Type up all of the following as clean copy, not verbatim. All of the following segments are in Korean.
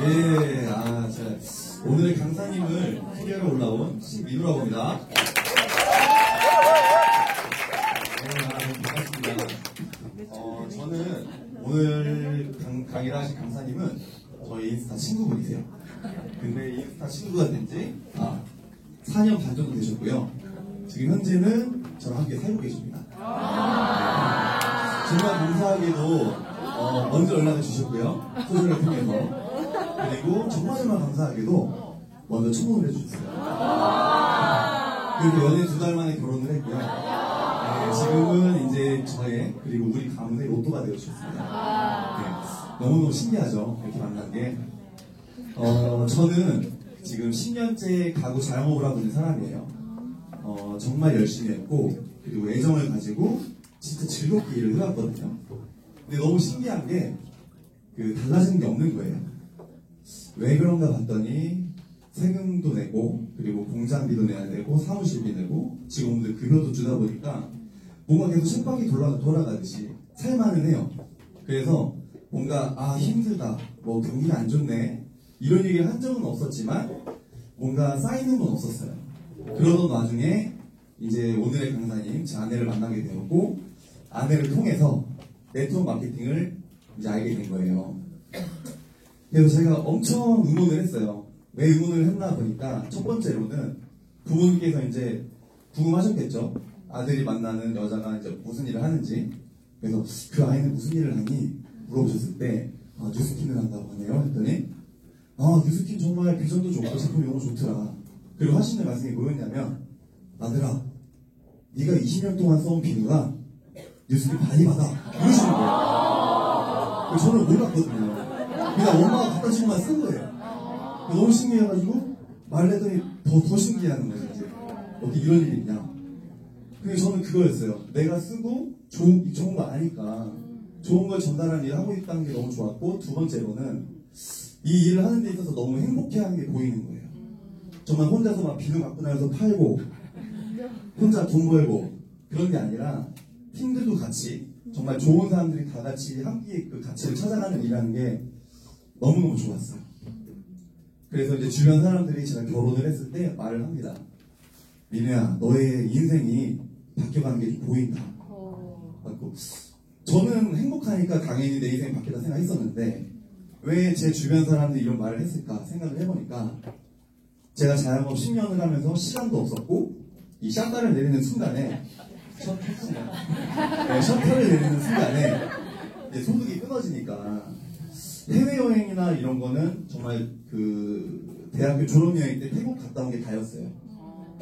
예, 오늘의 강사님을 소개하러 올라온 신민우라고 합니다. 반갑습니다. 저는 오늘 강의를 하신 강사님은 저희 인스타 친구분이세요. 근데 인스타 친구가 된 지 4년 반 정도 되셨고요. 지금 현재는 저랑 함께 살고 계십니다. 정말 감사하게도 먼저 연락을 주셨고요. 소주를 통해서. 그리고 정말 감사하게도 먼저 초혼을 해주셨어요. 그리고 연애 2달 만에 결혼을 했고요. 네, 지금은 이제 저의 그리고 우리 가문의 로또가 되어주셨습니다. 네, 너무너무 신기하죠. 이렇게 만난 게. 저는 지금 10년째 가구 자영업을 하고 있는 사람이에요. 정말 열심히 했고 그리고 애정을 가지고 진짜 즐겁게 일을 해왔거든요. 근데 너무 신기한 게 달라지는 게 없는 거예요. 왜 그런가 봤더니 세금도 내고 그리고 공장비도 내야 되고 사무실비 내고 직원들 급여도 주다 보니까 뭔가 계속 쳇바퀴 돌아가듯이 살만은 해요. 그래서 뭔가 힘들다, 뭐 경기가 안 좋네 이런 얘기를 한 적은 없었지만 뭔가 쌓이는 건 없었어요. 그러던 와중에 이제 오늘의 강사님 제 아내를 만나게 되었고 아내를 통해서 네트워크 마케팅을 이제 알게 된 거예요. 그래서 제가 엄청 의논을 했어요. 왜 의논을 했나 보니까 첫 번째로는 부모님께서 이제 궁금하셨겠죠. 아들이 만나는 여자가 이제 무슨 일을 하는지. 그래서 그 아이는 무슨 일을 하니? 물어보셨을 때 뉴스킨을 한다고 하네요. 했더니 뉴스킨 정말 비전도 좋고 제품 너무 좋더라. 그리고 하시는 말씀이 뭐였냐면 아들아 네가 20년 동안 써온 비누가 뉴스킨 많이 받아 이러시는 거예요. 저는 몰랐거든요. 그냥 엄마가 갖다 주는 것만 쓴 거예요. 너무 신기해가지고 말을 했더니 더 신기해하는 거예요. 이제 어떻게 이런 일이 있냐. 그래서 저는 그거였어요. 내가 쓰고 좋은 거 아니까 좋은 걸 전달하는 일을 하고 있다는 게 너무 좋았고, 두 번째로는 이 일을 하는 데 있어서 너무 행복해하는 게 보이는 거예요. 정말 혼자서 막 비누 갖고 나가서 팔고 혼자 돈 벌고 그런 게 아니라 팀들도 같이 정말 좋은 사람들이 다 같이 함께 그 가치를 찾아가는 일이라는 게 너무너무 좋았어요. 그래서 이제 주변 사람들이 제가 결혼을 했을 때 말을 합니다. 민우야, 너의 인생이 바뀌어가는 게 보인다. 저는 행복하니까 당연히 내 인생이 바뀌었다 생각했었는데 왜 제 주변 사람들이 이런 말을 했을까 생각을 해보니까 제가 자영업 10년을 하면서 시간도 없었고 이 샷다를 내리는 순간에 셔터를 내리는 순간에 이제 소득이 끊어지니까 해외여행이나 이런 거는 정말 그 대학교 졸업여행 때 태국 갔다 온 게 다였어요.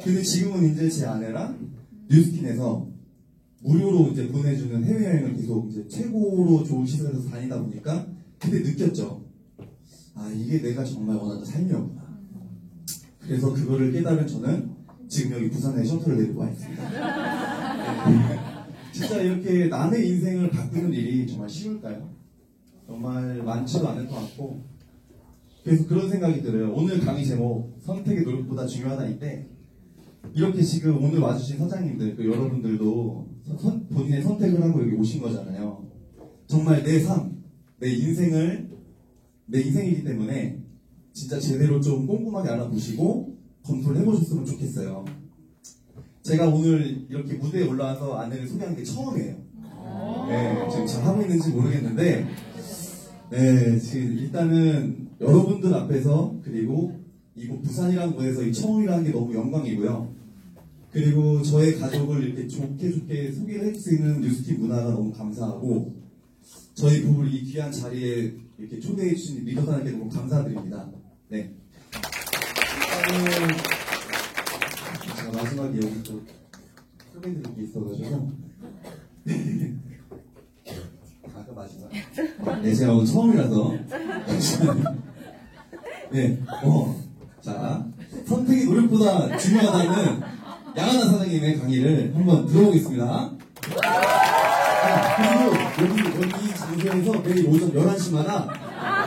근데 지금은 이제 제 아내랑 뉴스킨에서 무료로 이제 보내주는 해외여행을 계속 이제 최고로 좋은 시설에서 다니다 보니까 그때 느꼈죠. 이게 내가 정말 원하는 삶이었구나. 그래서 그거를 깨달은 저는 지금 여기 부산에 셔터를 내리고 와 있습니다. 진짜 이렇게 남의 인생을 바꾸는 일이 정말 쉬울까요? 정말 많지도 않을 것 같고, 그래서 그런 생각이 들어요. 오늘 강의 제목 선택의 노력보다 중요하다인데 이렇게 지금 오늘 와주신 선생님들, 여러분들도 본인의 선택을 하고 여기 오신 거잖아요. 정말 내 삶, 내 인생이기 때문에 진짜 제대로 좀 꼼꼼하게 알아보시고 검토를 해보셨으면 좋겠어요. 제가 오늘 이렇게 무대에 올라와서 아내를 소개하는 게 처음이에요. 네, 지금 잘 하고 있는지 모르겠는데, 네, 지금 일단은 여러분들 앞에서 그리고 이곳 부산이라는 곳에서 이 처음이라는 게 너무 영광이고요. 그리고 저의 가족을 이렇게 좋게 소개를 할 수 있는 뉴스킨 문화가 너무 감사하고, 저희 부부를 이 귀한 자리에 이렇게 초대해 주신 리더들에게 너무 감사드립니다. 네. 제가 마지막에 여기 또 소개해드릴 게 있어가지고. 아까 마지막. 네, 제가 오늘 처음이라서. 네, 자, 선택의 노력보다 중요하다는 양하나 사장님의 강의를 한번 들어보겠습니다. 그리고 여기 장소에서 매일 오전 11시마다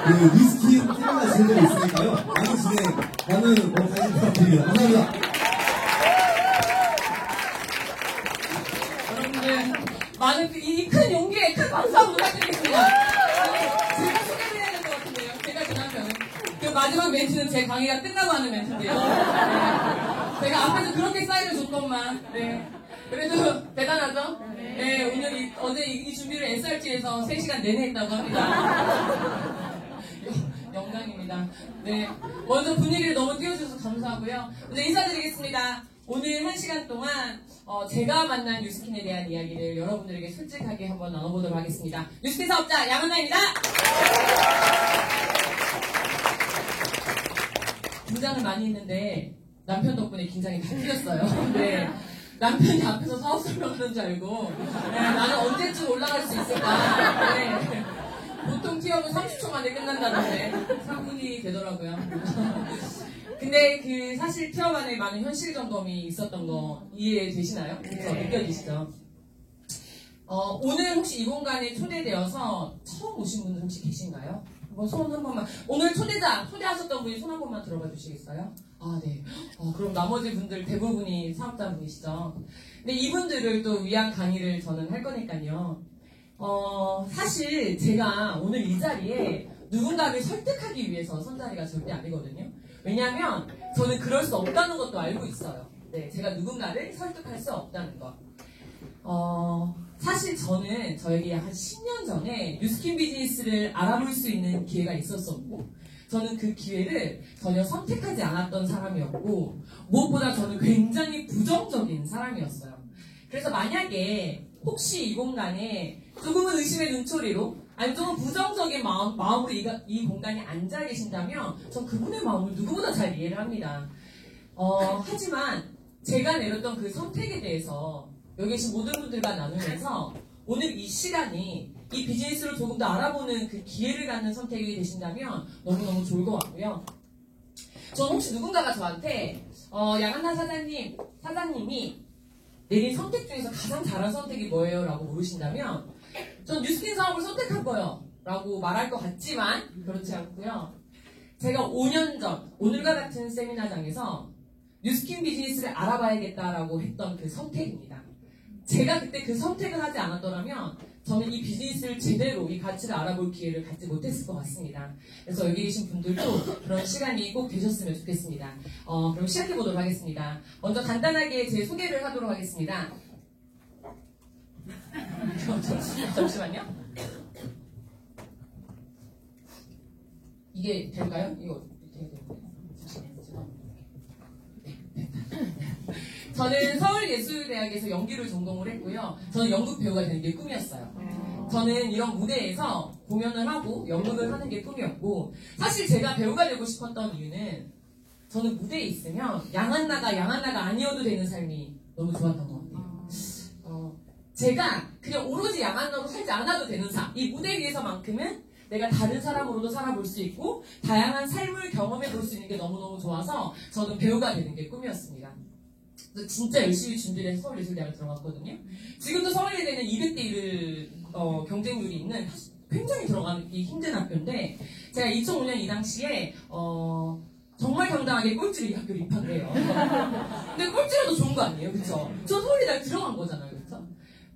그 위스키 세미나 진행되고 있으니까요. 많은 진행, 많은 관심 부탁드립니다. 감사합니다. 여러분들, 많은 이 큰 용기에 큰 박수 한번 부탁드리겠습니다. 제가 소개해야 될 것 같은데요. 제가 지나면. 마지막 멘트는 제 강의가 끝나고 하는 멘트인데요. 네. 제가 앞에서 그렇게 사인을 줬건만. 네. 그래도 대단하죠? 네, 오늘 어제 이 준비를 SRT에서 3시간 내내 했다고 합니다. 영광입니다. 네. 먼저 분위기를 너무 띄워주셔서 감사하고요. 이제 인사드리겠습니다. 오늘 1시간 동안 제가 만난 뉴스킨에 대한 이야기를 여러분들에게 솔직하게 한번 나눠보도록 하겠습니다. 뉴스킨 사업자 양은나입니다. 긴장을 많이 했는데 남편 덕분에 긴장이 다 풀렸어요. 네. 남편이 앞에서 사업 설명하는 줄 알고 네, 나는 언제쯤 올라갈 수 있을까. 네. 보통 티업은 30초 만에 끝난다는데 3분이 되더라고요. 근데 사실 티업 안에 많은 현실 점검이 있었던 거 이해되시나요? 그래서 느껴지시죠? 오늘 혹시 이 공간에 초대되어서 처음 오신 분들 혹시 계신가요? 손 한 번만. 오늘 초대하셨던 분이 손 한 번만 들어봐 주시겠어요? 아, 네. 그럼 나머지 분들 대부분이 사업자분이시죠? 근데 이분들을 또 위한 강의를 저는 할 거니까요. 사실 제가 오늘 이 자리에 누군가를 설득하기 위해서 선 자리가 절대 아니거든요. 왜냐하면 저는 그럴 수 없다는 것도 알고 있어요. 네, 제가 누군가를 설득할 수 없다는 것. 사실 저는 저에게 한 10년 전에 뉴스킨 비즈니스를 알아볼 수 있는 기회가 있었었고, 저는 그 기회를 전혀 선택하지 않았던 사람이었고, 무엇보다 저는 굉장히 부정적인 사람이었어요. 그래서 만약에 혹시 이 공간에 조금은 의심의 눈초리로 아니면 조금 부정적인 마음으로 이 공간에 앉아 계신다면 전 그분의 마음을 누구보다 잘 이해를 합니다. 하지만 제가 내렸던 그 선택에 대해서 여기 계신 모든 분들과 나누면서 오늘 이 시간이 이 비즈니스를 조금 더 알아보는 그 기회를 갖는 선택이 되신다면 너무너무 좋을 것 같고요. 전 혹시 누군가가 저한테 양한나 사장님이 내린 선택 중에서 가장 잘한 선택이 뭐예요? 라고 물으신다면 전 뉴스킨 사업을 선택할 거예요 라고 말할 것 같지만 그렇지 않고요. 제가 5년 전 오늘과 같은 세미나장에서 뉴스킨 비즈니스를 알아봐야겠다라고 했던 그 선택입니다. 제가 그때 그 선택을 하지 않았더라면 저는 이 비즈니스를 제대로 이 가치를 알아볼 기회를 갖지 못했을 것 같습니다. 그래서 여기 계신 분들도 그런 시간이 꼭 되셨으면 좋겠습니다. 그럼 시작해 보도록 하겠습니다. 먼저 간단하게 제 소개를 하도록 하겠습니다. 잠시만요. 이게 될까요? 이거 저는 서울예술대학에서 연기를 전공을 했고요. 저는 연극 배우가 되는 게 꿈이었어요. 저는 이런 무대에서 공연을 하고 연극을 하는 게 꿈이었고, 사실 제가 배우가 되고 싶었던 이유는 저는 무대에 있으면 양한나가 아니어도 되는 삶이 너무 좋았던 것 같아요. 제가 그냥 오로지 양한나로 살지 않아도 되는 삶, 이 무대 위에서만큼은 내가 다른 사람으로도 살아볼 수 있고 다양한 삶을 경험해 볼 수 있는 게 너무너무 좋아서 저는 배우가 되는 게 꿈이었습니다. 진짜 열심히 준비를 해서 서울예술대학을 들어갔거든요. 지금도 서울예대는 200대1 경쟁률이 있는 굉장히 들어가기 힘든 학교인데, 제가 2005년 이 당시에 정말 당당하게 꼴찌로 이 학교를 입학을 해요. 근데 꼴찌라도 좋은 거 아니에요? 그쵸? 저 서울예대학 들어간 거잖아요. 그쵸?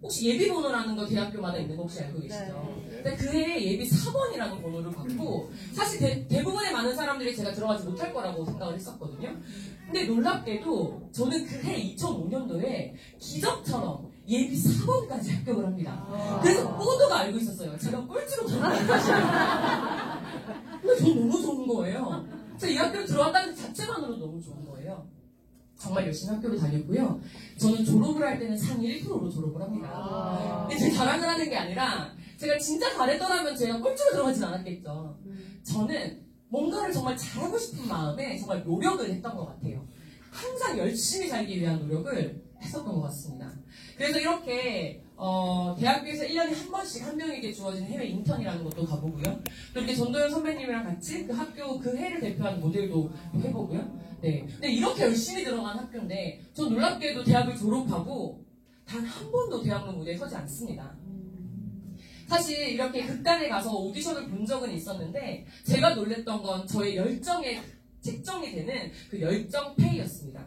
혹시 예비번호라는 거 대학교마다 있는 거 혹시 알고 계시죠? 근데 그 해에 예비 4번이라는 번호를 받고, 사실 대부분의 많은 사람들이 제가 들어가지 못할 거라고 생각을 했었거든요. 근데 놀랍게도 저는 그 해 2005년도에 기적처럼 예비 4번까지 합격을 합니다. 그래서 모두가 알고 있었어요. 제가 꼴찌로 들어간 것이에요. 근데 전 너무 좋은 거예요. 제가 이 학교를 들어왔다는 자체만으로 너무 좋은 거예요. 정말 열심히 학교를 다녔고요. 저는 졸업을 할 때는 상위 1%로 졸업을 합니다. 근데 제 자랑을 하는 게 아니라 제가 진짜 잘했더라면 제가 꼴찌로 들어가진 않았겠죠. 저는 뭔가를 정말 잘하고 싶은 마음에 정말 노력을 했던 것 같아요. 항상 열심히 살기 위한 노력을 했었던 것 같습니다. 그래서 이렇게 대학교에서 1년에 한 번씩 한 명에게 주어진 해외 인턴이라는 것도 가보고요. 또 이렇게 전도연 선배님이랑 같이 그 학교 그 해를 대표하는 모델도 해보고요. 네. 근데 이렇게 열심히 들어간 학교인데 전 놀랍게도 대학을 졸업하고 단 한 번도 대학로 무대에 서지 않습니다. 사실 이렇게 극단에 가서 오디션을 본 적은 있었는데 제가 놀랬던 건 저의 열정에 책정이 되는 그 열정 페이였습니다.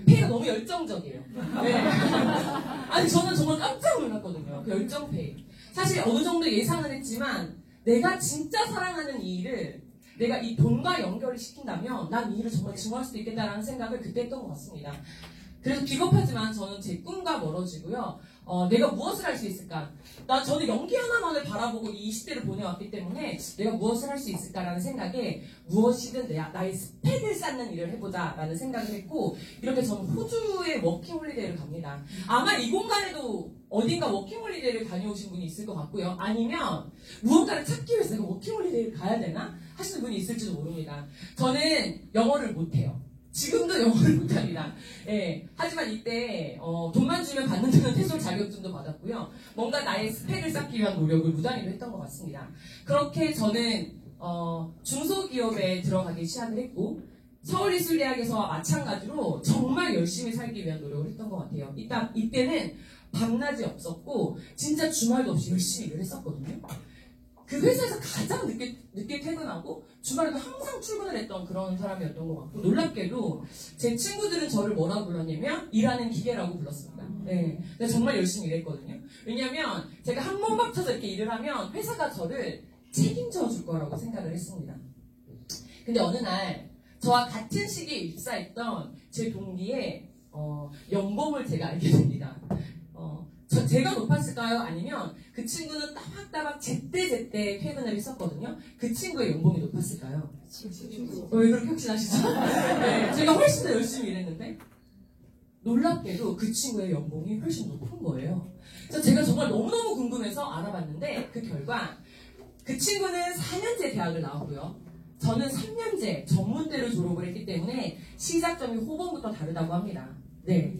페이가 너무 열정적이에요. 네. 아니 저는 정말 깜짝 놀랐거든요. 그 열정 페이. 사실 어느 정도 예상은 했지만 내가 진짜 사랑하는 이 일을 내가 이 돈과 연결을 시킨다면 난 이 일을 정말 증오할 수도 있겠다라는 생각을 그때 했던 것 같습니다. 그래서 비겁하지만 저는 제 꿈과 멀어지고요. 내가 무엇을 할 수 있을까? 저는 연기 하나만을 바라보고 이 20대를 보내왔기 때문에 내가 무엇을 할 수 있을까라는 생각에 무엇이든 나의 스펙을 쌓는 일을 해보자라는 생각을 했고, 이렇게 저는 호주에 워킹홀리데이를 갑니다. 아마 이 공간에도 어딘가 워킹홀리데이를 다녀오신 분이 있을 것 같고요. 아니면 무언가를 찾기 위해서 내가 워킹홀리데이를 가야 되나? 하시는 분이 있을지도 모릅니다. 저는 영어를 못해요. 지금도 영어를 못합니다. 예. 하지만 이때 돈만 주면 받는다는 퇴솔 자격증도 받았고요. 뭔가 나의 스펙을 쌓기 위한 노력을 무단히도 했던 것 같습니다. 그렇게 저는 중소기업에 들어가기 시작을 했고, 서울예술대학에서와 마찬가지로 정말 열심히 살기 위한 노력을 했던 것 같아요. 이때는 밤낮이 없었고 진짜 주말도 없이 열심히 일을 했었거든요. 그 회사에서 가장 늦게 퇴근하고 주말에도 항상 출근을 했던 그런 사람이었던 것 같고, 놀랍게도 제 친구들은 저를 뭐라고 불렀냐면 일하는 기계라고 불렀습니다. 네. 근데 정말 열심히 일했거든요. 왜냐하면 제가 한 몸 박쳐서 이렇게 일을 하면 회사가 저를 책임져 줄 거라고 생각을 했습니다. 근데 어느 날 저와 같은 시기에 입사했던 제 동기의 연봉을 제가 알게 됩니다. 제가 높았을까요? 아니면 그 친구는 따박따박 제때 퇴근을 했었거든요. 그 친구의 연봉이 높았을까요? 왜 그렇게 확신하시죠? 네, 제가 훨씬 더 열심히 일했는데 놀랍게도 그 친구의 연봉이 훨씬 높은 거예요. 그래서 제가 정말 너무너무 궁금해서 알아봤는데 그 결과 그 친구는 4년제 대학을 나왔고요. 저는 3년제 전문대를 졸업을 했기 때문에 시작점이 호봉부터 다르다고 합니다. 네.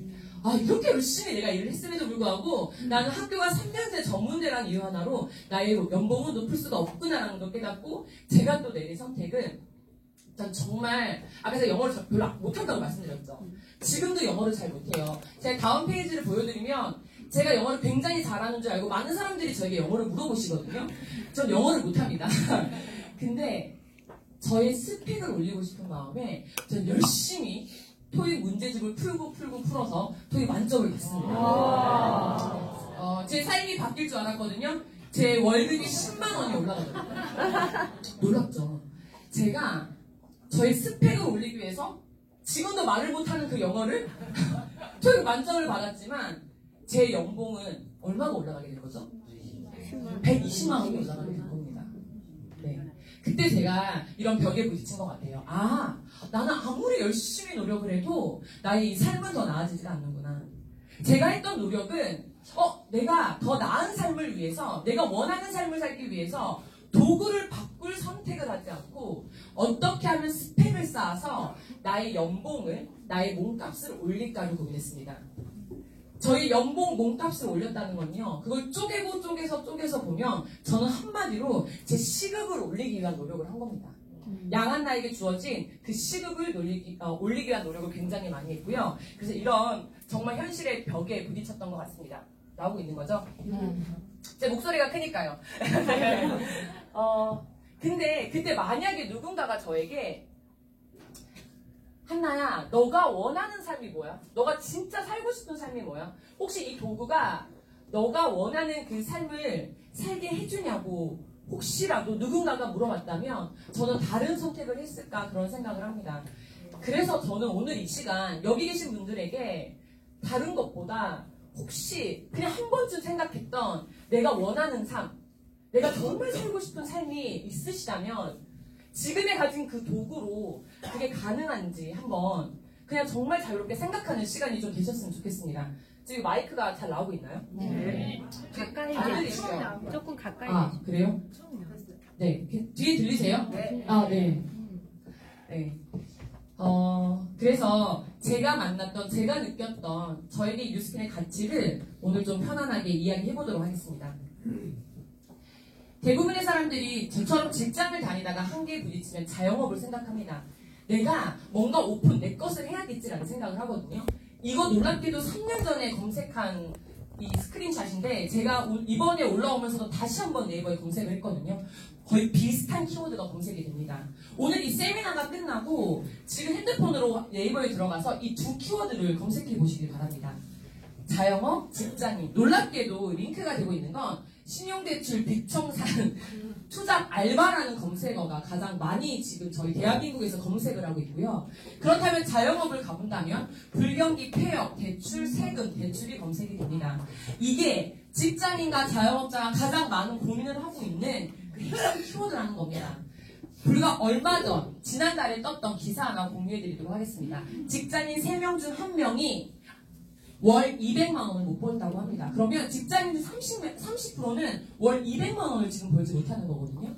이렇게 열심히 내가 일을 했음에도 불구하고 나는 학교가 3년제 전문대라는 이유 하나로 나의 연봉은 높을 수가 없구나라는 걸 깨닫고, 제가 또 내린 선택은 전 정말 아까 제가 영어를 별로 못한다고 말씀드렸죠. 지금도 영어를 잘 못해요. 제가 다음 페이지를 보여드리면 제가 영어를 굉장히 잘하는 줄 알고 많은 사람들이 저에게 영어를 물어보시거든요. 전 영어를 못합니다. 근데 저의 스펙을 올리고 싶은 마음에 전 열심히 토익 문제집을 풀어서 토익 만점을 받습니다. 제 삶이 바뀔 줄 알았거든요. 제 월급이 10만 원이 올라가더라고요. 놀랍죠. 제가 저의 스펙을 올리기 위해서 지금도 말을 못하는 그 영어를 토익 만점을 받았지만 제 연봉은 얼마가 올라가게 된 거죠? 120만 원이 올라가게 된 겁니다. 네. 그때 제가 이런 벽에 부딪힌 것 같아요. 나는 아무리 열심히 노력을 해도 나의 이 삶은 더 나아지지가 않는구나. 제가 했던 노력은 내가 더 나은 삶을 위해서, 내가 원하는 삶을 살기 위해서 도구를 바꿀 선택을 하지 않고 어떻게 하면 스펙을 쌓아서 나의 연봉을, 나의 몸값을 올릴까를 고민했습니다. 저희 연봉 몸값을 올렸다는 건요, 그걸 쪼개서 보면 저는 한마디로 제 시급을 올리기 위한 노력을 한 겁니다. 양한 나에게 주어진 그 시급을 올리기 위한 노력을 굉장히 많이 했고요. 그래서 이런 정말 현실의 벽에 부딪혔던 것 같습니다. 나오고 있는 거죠? 제 목소리가 크니까요. 근데 그때 만약에 누군가가 저에게 한나야, 너가 원하는 삶이 뭐야? 너가 진짜 살고 싶은 삶이 뭐야? 혹시 이 도구가 너가 원하는 그 삶을 살게 해주냐고 혹시라도 누군가가 물어봤다면 저는 다른 선택을 했을까 그런 생각을 합니다. 그래서 저는 오늘 이 시간 여기 계신 분들에게 다른 것보다 혹시 그냥 한 번쯤 생각했던 내가 원하는 삶, 내가 정말 살고 싶은 삶이 있으시다면 지금에 가진 그 도구로 그게 가능한지 한번 그냥 정말 자유롭게 생각하는 시간이 좀 되셨으면 좋겠습니다. 지금 마이크가 잘 나오고 있나요? 네. 가까이 들리시죠? 조금 가까이. 그래요? 네. 뒤에 들리세요? 네. 네. 네. 그래서 제가 만났던, 제가 느꼈던 저에게 뉴스킨의 가치를 오늘 좀 편안하게 이야기해보도록 하겠습니다. 대부분의 사람들이 저처럼 직장을 다니다가 한계에 부딪히면 자영업을 생각합니다. 내가 뭔가 오픈 내 것을 해야겠지라는 생각을 하거든요. 이거 놀랍게도 3년 전에 검색한 이 스크린샷인데 제가 이번에 올라오면서도 다시 한번 네이버에 검색을 했거든요. 거의 비슷한 키워드가 검색이 됩니다. 오늘 이 세미나가 끝나고 지금 핸드폰으로 네이버에 들어가서 이 두 키워드를 검색해 보시길 바랍니다. 자영업, 직장인. 놀랍게도 링크가 되고 있는 건 신용대출 비청산 투잡 알바라는 검색어가 가장 많이 지금 저희 대한민국에서 검색을 하고 있고요. 그렇다면 자영업을 가본다면 불경기, 폐업, 대출, 세금, 대출이 검색이 됩니다. 이게 직장인과 자영업자가 가장 많은 고민을 하고 있는 그 핵심 키워드라는 겁니다. 불과 얼마 전 지난달에 떴던 기사 하나 공유해드리도록 하겠습니다. 직장인 3명 중 1명이 월 200만 원을 못 번다고 합니다. 그러면 직장인 중 30%는 월 200만 원을 지금 벌지 못하는 거거든요.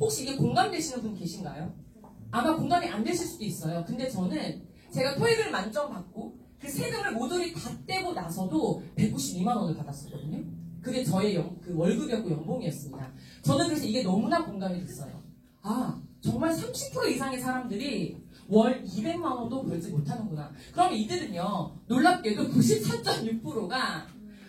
혹시 이게 공감되시는 분 계신가요? 아마 공감이 안 되실 수도 있어요. 근데 저는 제가 토익을 만점 받고 그 세금을 모조리 다 떼고 나서도 192만 원을 받았었거든요. 그게 저의 그 월급이었고 연봉이었습니다. 저는 그래서 이게 너무나 공감이 됐어요. 아, 정말 30% 이상의 사람들이 월 200만 원도 벌지 못하는구나. 그럼 이들은요, 놀랍게도 94.6%가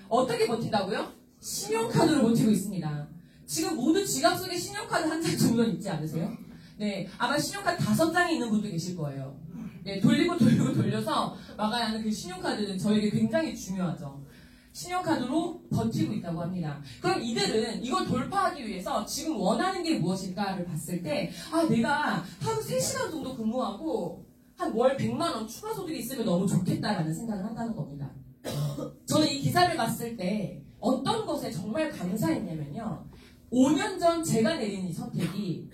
어떻게 버틴다고요? 신용카드로 버티고 있습니다. 지금 모두 지갑 속에 신용카드 한 장 정도는 있지 않으세요? 네, 아마 신용카드 5장이 있는 분도 계실 거예요. 네, 돌려서 막아야 하는 그 신용카드는 저에게 굉장히 중요하죠. 신용카드로 버티고 있다고 합니다. 그럼 이들은 이걸 돌파하기 위해서 지금 원하는 게 무엇일까를 봤을 때, 아, 내가 하루 3시간 정도 근무하고 한 월 100만 원 추가 소득이 있으면 너무 좋겠다라는 생각을 한다는 겁니다. 저는 이 기사를 봤을 때 어떤 것에 정말 감사했냐면요. 5년 전 제가 내린 이 선택이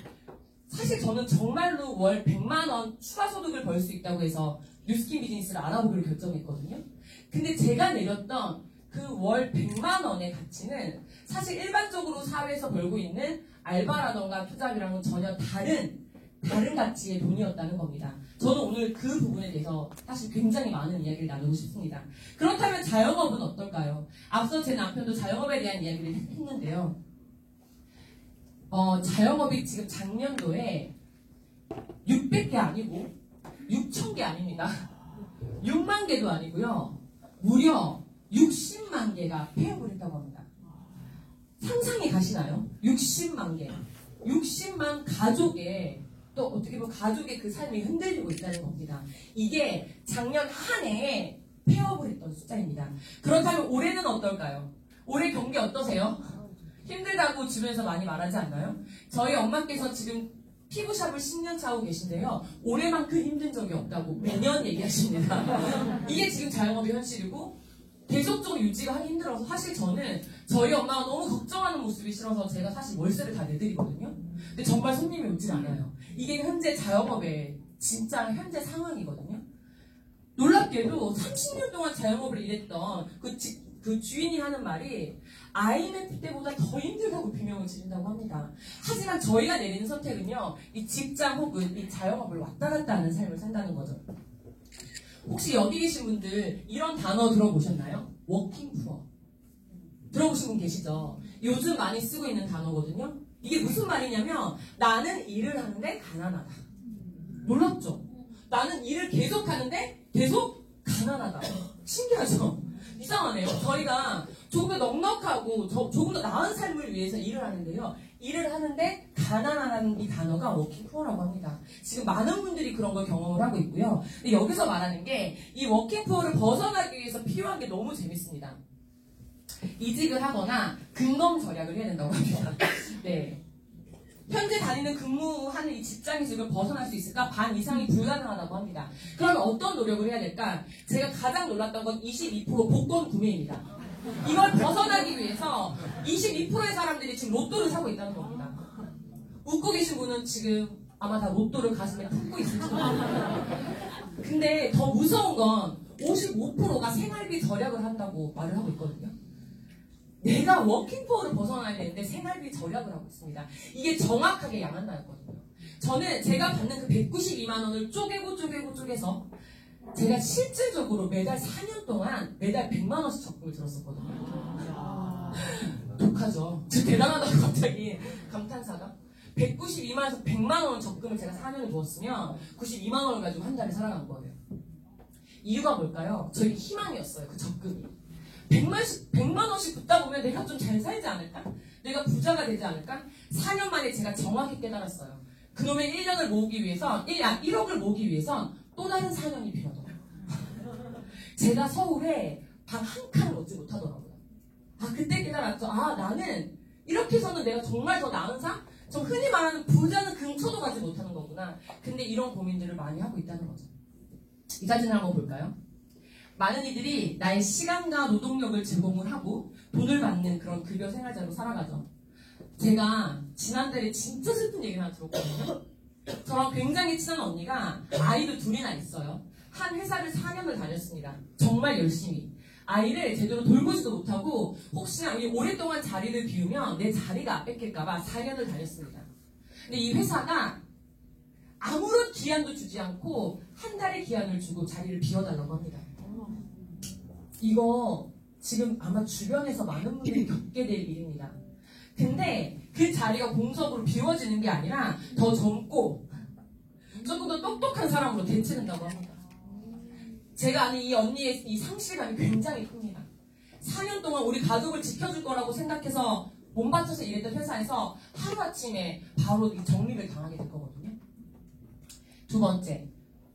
사실 저는 정말로 월 100만 원 추가 소득을 벌 수 있다고 해서 뉴스킨 비즈니스를 알아보기로 결정했거든요. 근데 제가 내렸던 그 월 100만 원의 가치는 사실 일반적으로 사회에서 벌고 있는 알바라던가 투잡이랑은 전혀 다른 가치의 돈이었다는 겁니다. 저는 오늘 그 부분에 대해서 사실 굉장히 많은 이야기를 나누고 싶습니다. 그렇다면 자영업은 어떨까요? 앞서 제 남편도 자영업에 대한 이야기를 했는데요. 자영업이 지금 작년도에 600개 아니고 6,000개 아닙니다. 6만 개도 아니고요. 무려 60만 개가 폐업을 했다고 합니다. 상상이 가시나요? 60만 개. 60만 가족의 또 어떻게 보면 가족의 그 삶이 흔들리고 있다는 겁니다. 이게 작년 한 해에 폐업을 했던 숫자입니다. 그렇다면 올해는 어떨까요? 올해 경기 어떠세요? 힘들다고 주변에서 많이 말하지 않나요? 저희 엄마께서 지금 피부샵을 10년 차 하고 계신데요. 올해만큼 힘든 적이 없다고 매년 얘기하십니다. 이게 지금 자영업의 현실이고 계속적으로 유지가 하기 힘들어서 사실 저는 저희 엄마가 너무 걱정하는 모습이 싫어서 제가 사실 월세를 다 내드리거든요. 근데 정말 손님이 오질 않아요. 이게 현재 자영업의 진짜 현재 상황이거든요. 놀랍게도 30년 동안 자영업을 일했던 그 주인이 하는 말이 IMF 때보다 더 힘들다고 비명을 지른다고 합니다. 하지만 저희가 내리는 선택은요, 이 직장 혹은 이 자영업을 왔다 갔다 하는 삶을 산다는 거죠. 혹시 여기 계신 분들 이런 단어 들어보셨나요? 워킹푸어. 들어보신 분 계시죠? 요즘 많이 쓰고 있는 단어거든요. 이게 무슨 말이냐면 나는 일을 하는데 가난하다. 놀랍죠? 나는 일을 계속 하는데 계속 가난하다. 신기하죠? 이상하네요. 저희가 조금 더 넉넉하고 조금 더 나은 삶을 위해서 일을 하는데요. 일을 하는데 가난하다는 이 단어가 워킹푸어라고 합니다. 지금 많은 분들이 그런 걸 경험을 하고 있고요. 근데 여기서 말하는 게 이 워킹푸어를 벗어나기 위해서 필요한 게 너무 재밌습니다. 이직을 하거나 근검 절약을 해야 된다고 합니다. 네. 현재 다니는 근무하는 이 직장에서 이걸 벗어날 수 있을까? 반 이상이 불가능하다고 합니다. 그러면 어떤 노력을 해야 될까? 제가 가장 놀랐던 건 22% 복권 구매입니다. 이걸 벗어나기 위해서 22%의 사람들이 지금 로또를 사고 있다는 겁니다. 웃고 계신 분은 지금 아마 다 로또를 가슴에 품고 있을지 모릅니다. 근데 더 무서운 건 55%가 생활비 절약을 한다고 말을 하고 있거든요. 내가 워킹푸어를 벗어나야 되는데 생활비 절약을 하고 있습니다. 이게 정확하게 양한나였거든요. 저는 제가 받는 그 192만 원을 쪼개서 제가 실질적으로 매달 4년 동안 매달 100만 원씩 적금을 들었었거든요. 독하죠. 진짜 대단하다고 갑자기 감탄사가. 192만원에서 100만 원 적금을 제가 4년을 두었으면 92만 원을 가지고 한 달을 살아간 거예요. 이유가 뭘까요? 저에게 희망이었어요. 그 적금이. 100만 원씩 붓다 보면 내가 좀 잘 살지 않을까? 내가 부자가 되지 않을까? 4년 만에 제가 정확히 깨달았어요. 그놈의 1년을 모으기 위해선 1억을 모으기 위해선 또 다른 4년이 필요하더라고요. 제가 서울에 방 한 칸을 얻지 못하더라고요. 아, 그때 깨달았죠. 아, 나는 이렇게 해서는 내가 정말 더 나은 삶? 저 흔히 말하는 부자는 근처도 가지 못하는 거구나. 근데 이런 고민들을 많이 하고 있다는 거죠. 이 사진을 한번 볼까요? 많은 이들이 나의 시간과 노동력을 제공을 하고 돈을 받는 그런 급여 생활자로 살아가죠. 제가 지난달에 진짜 슬픈 얘기를 하나 들었거든요. 저랑 굉장히 친한 언니가 아이도 둘이나 있어요. 한 회사를 4년을 다녔습니다. 정말 열심히. 아이를 제대로 돌보지도 못하고 혹시나 우리 오랫동안 자리를 비우면 내 자리가 뺏길까봐 4년을 다녔습니다. 근데 이 회사가 아무런 기한도 주지 않고 한 달의 기한을 주고 자리를 비워달라고 합니다. 이거 지금 아마 주변에서 많은 분들이 겪게 될 일입니다. 근데 그 자리가 공석으로 비워지는 게 아니라 더 젊고 조금 더 똑똑한 사람으로 대체된다고 합니다. 제가 아는 이 언니의 이 상실감이 굉장히 큽니다. 4년 동안 우리 가족을 지켜줄 거라고 생각해서 몸 바쳐서 일했던 회사에서 하루아침에 바로 이 정리를 당하게 될 거거든요. 두 번째,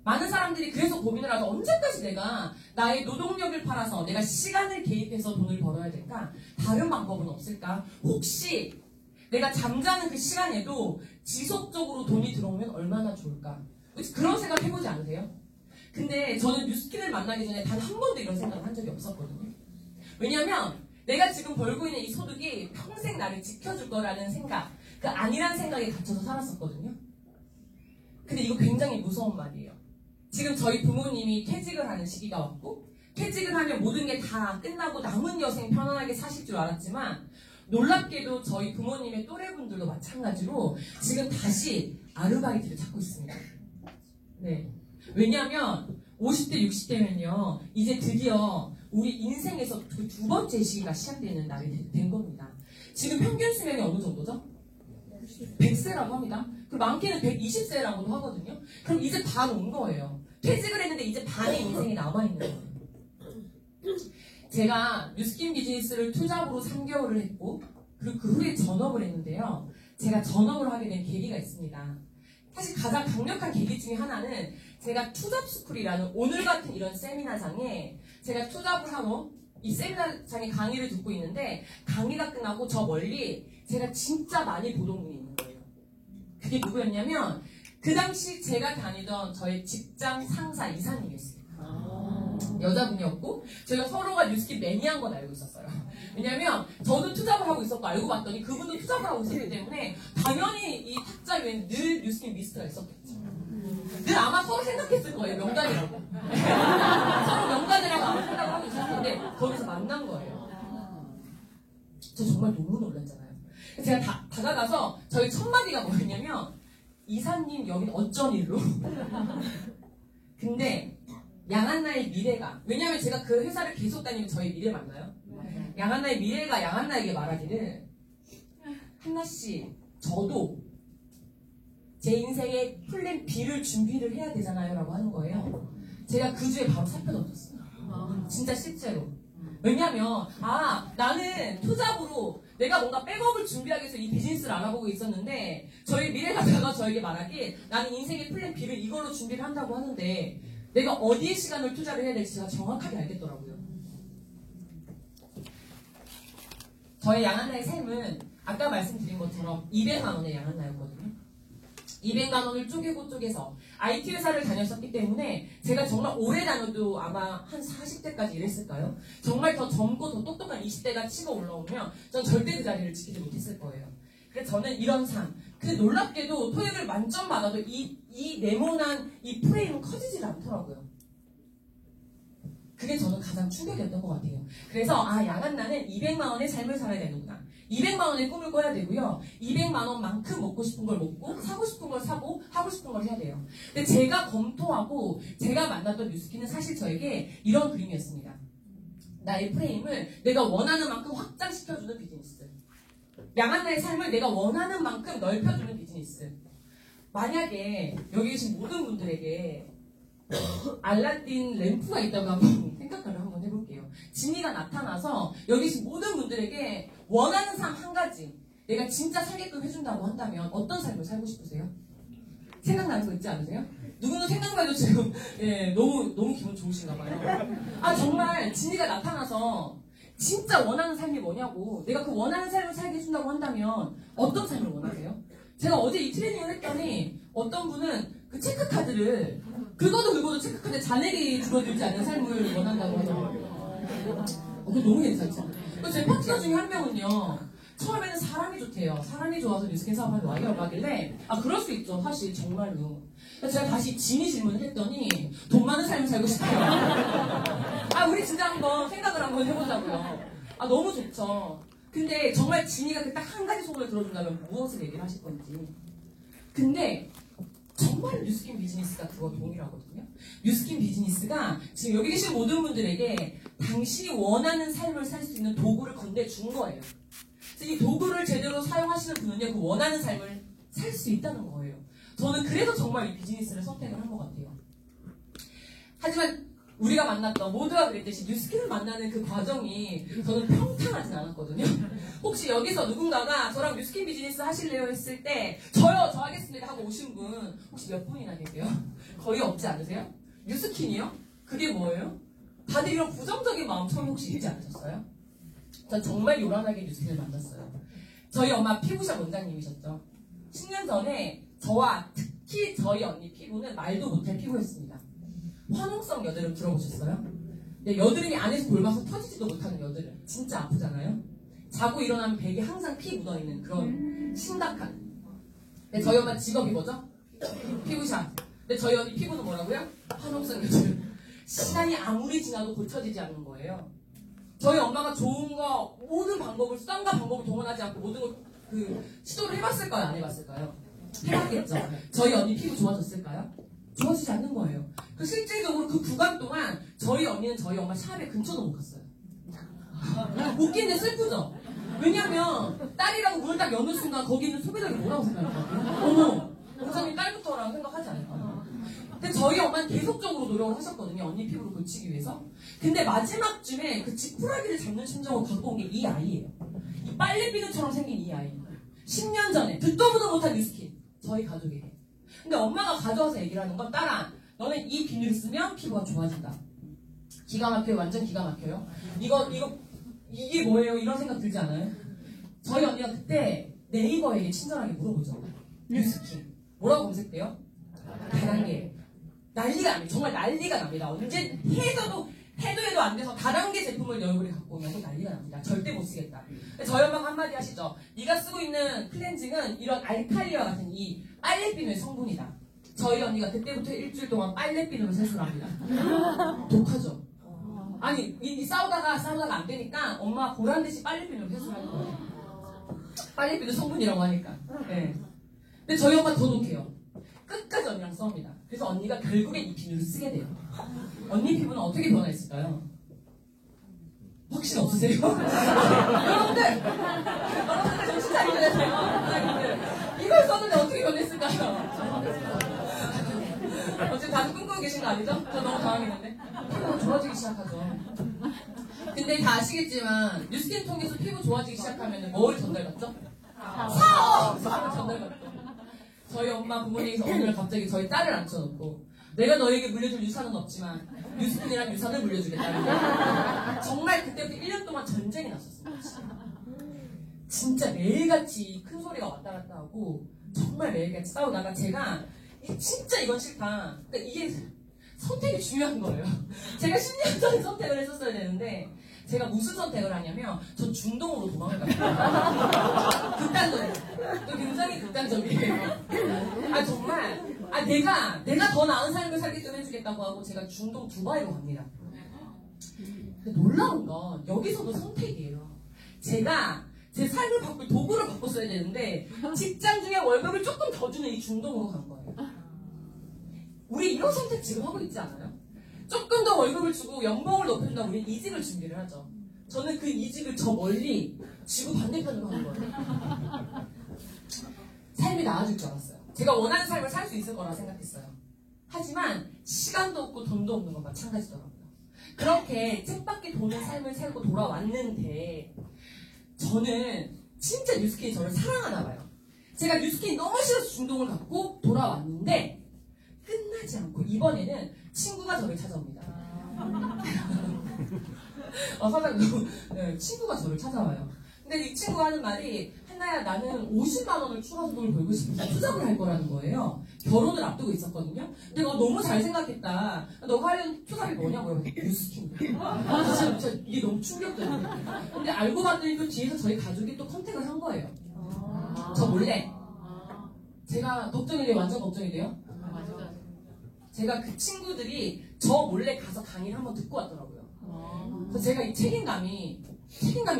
많은 사람들이 그래서 고민을 하죠. 언제까지 내가 나의 노동력을 팔아서 내가 시간을 개입해서 돈을 벌어야 될까? 다른 방법은 없을까? 혹시 내가 잠자는 그 시간에도 지속적으로 돈이 들어오면 얼마나 좋을까? 그런 생각 해보지 않으세요? 근데 저는 뉴스킨을 만나기 전에 단 한 번도 이런 생각을 한 적이 없었거든요. 왜냐하면 내가 지금 벌고 있는 이 소득이 평생 나를 지켜줄 거라는 생각, 그 아니란 생각에 갇혀서 살았었거든요. 근데 이거 굉장히 무서운 말이에요. 지금 저희 부모님이 퇴직을 하는 시기가 왔고 퇴직을 하면 모든 게 다 끝나고 남은 여생 편안하게 사실 줄 알았지만 놀랍게도 저희 부모님의 또래분들도 마찬가지로 지금 다시 아르바이트를 찾고 있습니다. 네. 왜냐하면 50대, 60대면요 이제 드디어 우리 인생에서 그 두 번째 시기가 시작되는 날이 된 겁니다. 지금 평균 수명이 어느 정도죠? 100세라고 합니다. 그 많게는 120세라고도 하거든요. 그럼 이제 반 온 거예요. 퇴직을 했는데 이제 반의 인생이 남아있는 거예요. 제가 뉴스킨 비즈니스를 투잡으로 3개월을 했고 그리고 그 후에 전업을 했는데요. 제가 전업을 하게 된 계기가 있습니다. 사실 가장 강력한 계기 중에 하나는 제가 투잡스쿨이라는 오늘 같은 이런 세미나장에 제가 투잡을 하고 이 세미나장에 강의를 듣고 있는데 강의가 끝나고 저 멀리 제가 진짜 많이 보던 분이 있는 거예요. 그게 누구였냐면 그 당시 제가 다니던 저의 직장 상사 이사님이었어요. 여자분이었고 저희가 서로가 뉴스킨 매니아인 건 알고 있었어요. 왜냐면 저도 투잡을 하고 있었고 알고 봤더니 그분도 투잡을 하고 있었기 때문에 당연히 이 탁자 위에는 늘 뉴스킨 미스트가 있었겠죠. 늘 아마 서로 생각했을 거예요. 명단이라고. 서로 명단이라고 아마 생각을 하고 있었는데 거기서 만난 거예요. 저 정말 너무 놀랐잖아요. 제가 다가가서 저희 첫 마디가 뭐였냐면 이사님 여긴 어쩐 일로? 근데 양한나의 미래가 왜냐면 제가 그 회사를 계속 다니면 저희 미래 맞나요? 양한나의 미래가 양한나에게 말하기를 한나씨 저도 제 인생의 플랜 B를 준비를 해야 되잖아요 라고 하는 거예요. 제가 그 주에 바로 사표 던졌어요. 진짜 실제로. 왜냐면 나는 투잡으로 내가 뭔가 백업을 준비하기 위해서 이 비즈니스를 알아보고 있었는데 저희 미래가다가 저에게 말하길 나는 인생의 플랜 B를 이걸로 준비를 한다고 하는데 내가 어디에 시간을 투자를 해야 될지 제가 정확하게 알겠더라고요. 저의 양한나의 삶은 아까 말씀드린 것처럼 200만 원의 양한나였거든요. 200만 원을 쪼개서 IT 회사를 다녔었기 때문에 제가 정말 오래 다녀도 아마 한 40대까지 일했을까요? 정말 더 젊고 더 똑똑한 20대가 치고 올라오면 전 절대 그 자리를 지키지 못했을 거예요. 그래서 저는 이런 삶, 그 놀랍게도 토익을 만점 받아도 이 네모난 이 프레임은 커지질 않더라고요. 그게 저는 가장 충격이었던 것 같아요. 그래서 양한나는 200만 원의 삶을 살아야 되는구나. 200만 원의 꿈을 꿔야 되고요. 200만 원만큼 먹고 싶은 걸 먹고 사고 싶은 걸 사고 하고 싶은 걸 해야 돼요. 근데 제가 검토하고 제가 만났던 뉴스킨은 사실 저에게 이런 그림이었습니다. 나의 프레임을 내가 원하는 만큼 확장시켜주는 비즈니스. 양한나의 삶을 내가 원하는 만큼 넓혀주는 비즈니스. 만약에 여기 계신 모든 분들에게 알라딘 램프가 있다고 한번 생각을 한번 해볼게요. 지니가 나타나서 여기 계신 모든 분들에게 원하는 삶 한 가지 내가 진짜 살게끔 해준다고 한다면 어떤 삶을 살고 싶으세요? 생각나는 거 있지 않으세요? 누구는 생각만 해도 지금 너무 기분 좋으신가 봐요. 정말 지니가 나타나서 진짜 원하는 삶이 뭐냐고 내가 그 원하는 삶을 살게 해준다고 한다면 어떤 삶을 원하세요? 제가 어제 이 트레이닝을 했더니 어떤 분은 그 체크카드를 긁어도 체크카드 잔액이 줄어들지 않는 삶을 원한다고 하더라고요. 그거 너무 괜찮죠? 제 파트너 중에 한 명은요. 처음에는 사람이 좋대요. 사람이 좋아서 뉴스킨 사업하는 와이어라고 하길래 그럴 수 있죠. 사실 정말로. 제가 다시 진이 질문을 했더니 돈 많은 삶을 살고 싶어요. 우리 진짜 한번 생각을 한번 해보자고요. 너무 좋죠. 근데 정말 진이가 딱 한 가지 소원을 들어준다면 무엇을 얘기를 하실 건지. 근데 정말 뉴스킨 비즈니스가 그거 동일하거든요. 뉴스킨 비즈니스가 지금 여기 계신 모든 분들에게 당신이 원하는 삶을 살 수 있는 도구를 건네준 거예요. 이 도구를 제대로 사용하시는 분은요, 그 원하는 삶을 살 수 있다는 거예요. 저는 그래서 정말 이 비즈니스를 선택을 한 것 같아요. 하지만 우리가 만났던, 모두가 그랬듯이 뉴스킨을 만나는 그 과정이 저는 평탄하진 않았거든요. 혹시 여기서 누군가가 저랑 뉴스킨 비즈니스 하실래요 했을 때 저요, 저 하겠습니다 하고 오신 분 혹시 몇 분이나 계세요? 거의 없지 않으세요? 뉴스킨이요? 그게 뭐예요? 다들 이런 부정적인 마음 처음 혹시 들지 않으셨어요? 전 정말 요란하게 뉴스킨을 만났어요. 저희 엄마 피부샵 원장님이셨죠. 10년 전에 저와 특히 저희 언니 피부는 말도 못할 피부였습니다. 화농성 여드름 들어보셨어요? 네, 여드름이 안에서 골마서 터지지도 못하는 여드름. 진짜 아프잖아요? 자고 일어나면 베개에 항상 피 묻어있는 그런 심각한. 네, 저희 엄마 직업이 뭐죠? 피부샵. 근데 저희 언니 피부는 뭐라고요? 화농성 여드름. 시간이 아무리 지나도 고쳐지지 않는 거예요. 저희 엄마가 좋은 거, 모든 방법을, 수단과 방법을 동원하지 않고 모든 걸 시도를 해봤을까요? 안 해봤을까요? 해봤겠죠. 저희 언니 피부 좋아졌을까요? 좋아지지 않는 거예요. 실질적으로 그 구간 동안 저희 언니는 저희 엄마 샵에 근처도 못 갔어요. 웃긴데 슬프죠? 왜냐면 딸이라고 문을 딱 여는 순간 거기 있는 소비자들이 뭐라고 생각할까요? 어머, 원장님 딸부터라고 생각하지 않을까요? 근데 저희 엄마는 계속적으로 노력을 하셨거든요. 언니 피부를 고치기 위해서. 근데 마지막쯤에 그 지푸라기를 잡는 심정을 갖고 온 게 이 아이예요. 이 빨래비누처럼 생긴 이 아이. 10년 전에 듣도 보도 못한 뉴스킨. 저희 가족에게. 근데 엄마가 가져와서 얘기를 하는 건 딸아, 너는 이 비누를 쓰면 피부가 좋아진다. 기가 막혀요. 완전 기가 막혀요. 이게 뭐예요? 이런 생각 들지 않아요? 저희 언니가 그때 네이버에게 친절하게 물어보죠. 뉴스킨. 뭐라고 검색돼요? 다단계. 난리가 납니다. 정말 난리가 납니다. 언제 해도 안 돼서 다단계 제품을 내 얼굴에 갖고 오면 난리가 납니다. 절대 못 쓰겠다. 저희 엄마가 한마디 하시죠. 네가 쓰고 있는 클렌징은 이런 알칼리와 같은 이 빨래비누의 성분이다. 저희 언니가 그때부터 일주일 동안 빨래비누를 세수를 합니다. 독하죠? 아니, 싸우다가 안 되니까 엄마가 보란듯이 빨래비누를 세수를 하는 거예요. 빨래비누 성분이라고 하니까. 네. 근데 저희 엄마 더 독해요. 끝까지 언니랑 싸웁니다. 그래서 언니가 결국엔 이 비누를 쓰게 돼요. 언니 피부는 어떻게 변화했을까요? 확신 없으세요? 여러분들 정신 차리셔야 돼요. 이걸 썼는데 어떻게 변했을까요? 지금 다들 꿈꾸고 계신 거 아니죠? 저 너무 당황했는데. 피부가 좋아지기 시작하죠. 근데 다 아시겠지만 뉴스킨 통해서 피부 좋아지기 시작하면 뭘 전달받죠? 사업을 전달받죠. 저희 엄마 부모님께서 어느 날 갑자기 저희 딸을 앉혀놓고 내가 너에게 물려줄 유산은 없지만 뉴스킨이라는 유산을 물려주겠다는 거예요. 정말 그때부터 1년 동안 전쟁이 났었어요. 진짜 매일같이 큰 소리가 왔다 갔다 하고 정말 매일같이 싸우다가 제가 진짜 이건 싫다. 그러니까 이게 선택이 중요한 거예요. 제가 10년 전에 선택을 했었어야 되는데 제가 무슨 선택을 하냐면 저 중동으로 도망을 갑니다. 극단적이에요. 또 굉장히 극단적이에요. 정말 내가 더 나은 삶을 살게끔 해주겠다고 하고 제가 중동 두바이로 갑니다. 근데 놀라운 건 여기서도 선택이에요. 제가 제 삶을 바꿀 도구를 바꿨어야 되는데 직장 중에 월급을 조금 더 주는 이 중동으로 간 거예요. 우리 이런 선택 지금 하고 있지 않아요? 조금 더 월급을 주고 연봉을 높여준다고 우리 이직을 준비를 하죠. 저는 그 이직을 저 멀리 지구 반대편으로 하는 거예요. 삶이 나아질 줄 알았어요. 제가 원하는 삶을 살 수 있을 거라 생각했어요. 하지만 시간도 없고 돈도 없는 건 마찬가지더라고요. 그렇게 책밖에 도는 삶을 살고 돌아왔는데 저는 진짜 뉴스킨이 저를 사랑하나 봐요. 제가 뉴스킨이 너무 싫어서 중동을 갖고 돌아왔는데 끝나지 않고 이번에는 친구가 저를 찾아옵니다. 사장님, 네, 친구가 저를 찾아와요. 근데 이 친구가 하는 말이 한 한나야 나는 50만 원을 추가 소득을 벌고 싶은데 투잡을 할 거라는 거예요. 결혼을 앞두고 있었거든요. 근데 너 너무 잘 생각했다. 너가 하려는 투잡이 뭐냐고요. 뉴스킨. 진짜 이게 너무 충격적이에요. 근데 알고 봤더니 또 뒤에서 저희 가족이 또 컨택을 한 거예요. 저 몰래. 제가 걱정이 돼요. 완전 걱정이 돼요. 제가 그 친구들이 저 몰래 가서 강의를 한번 듣고 왔더라고요. 그래서 제가 이 책임감이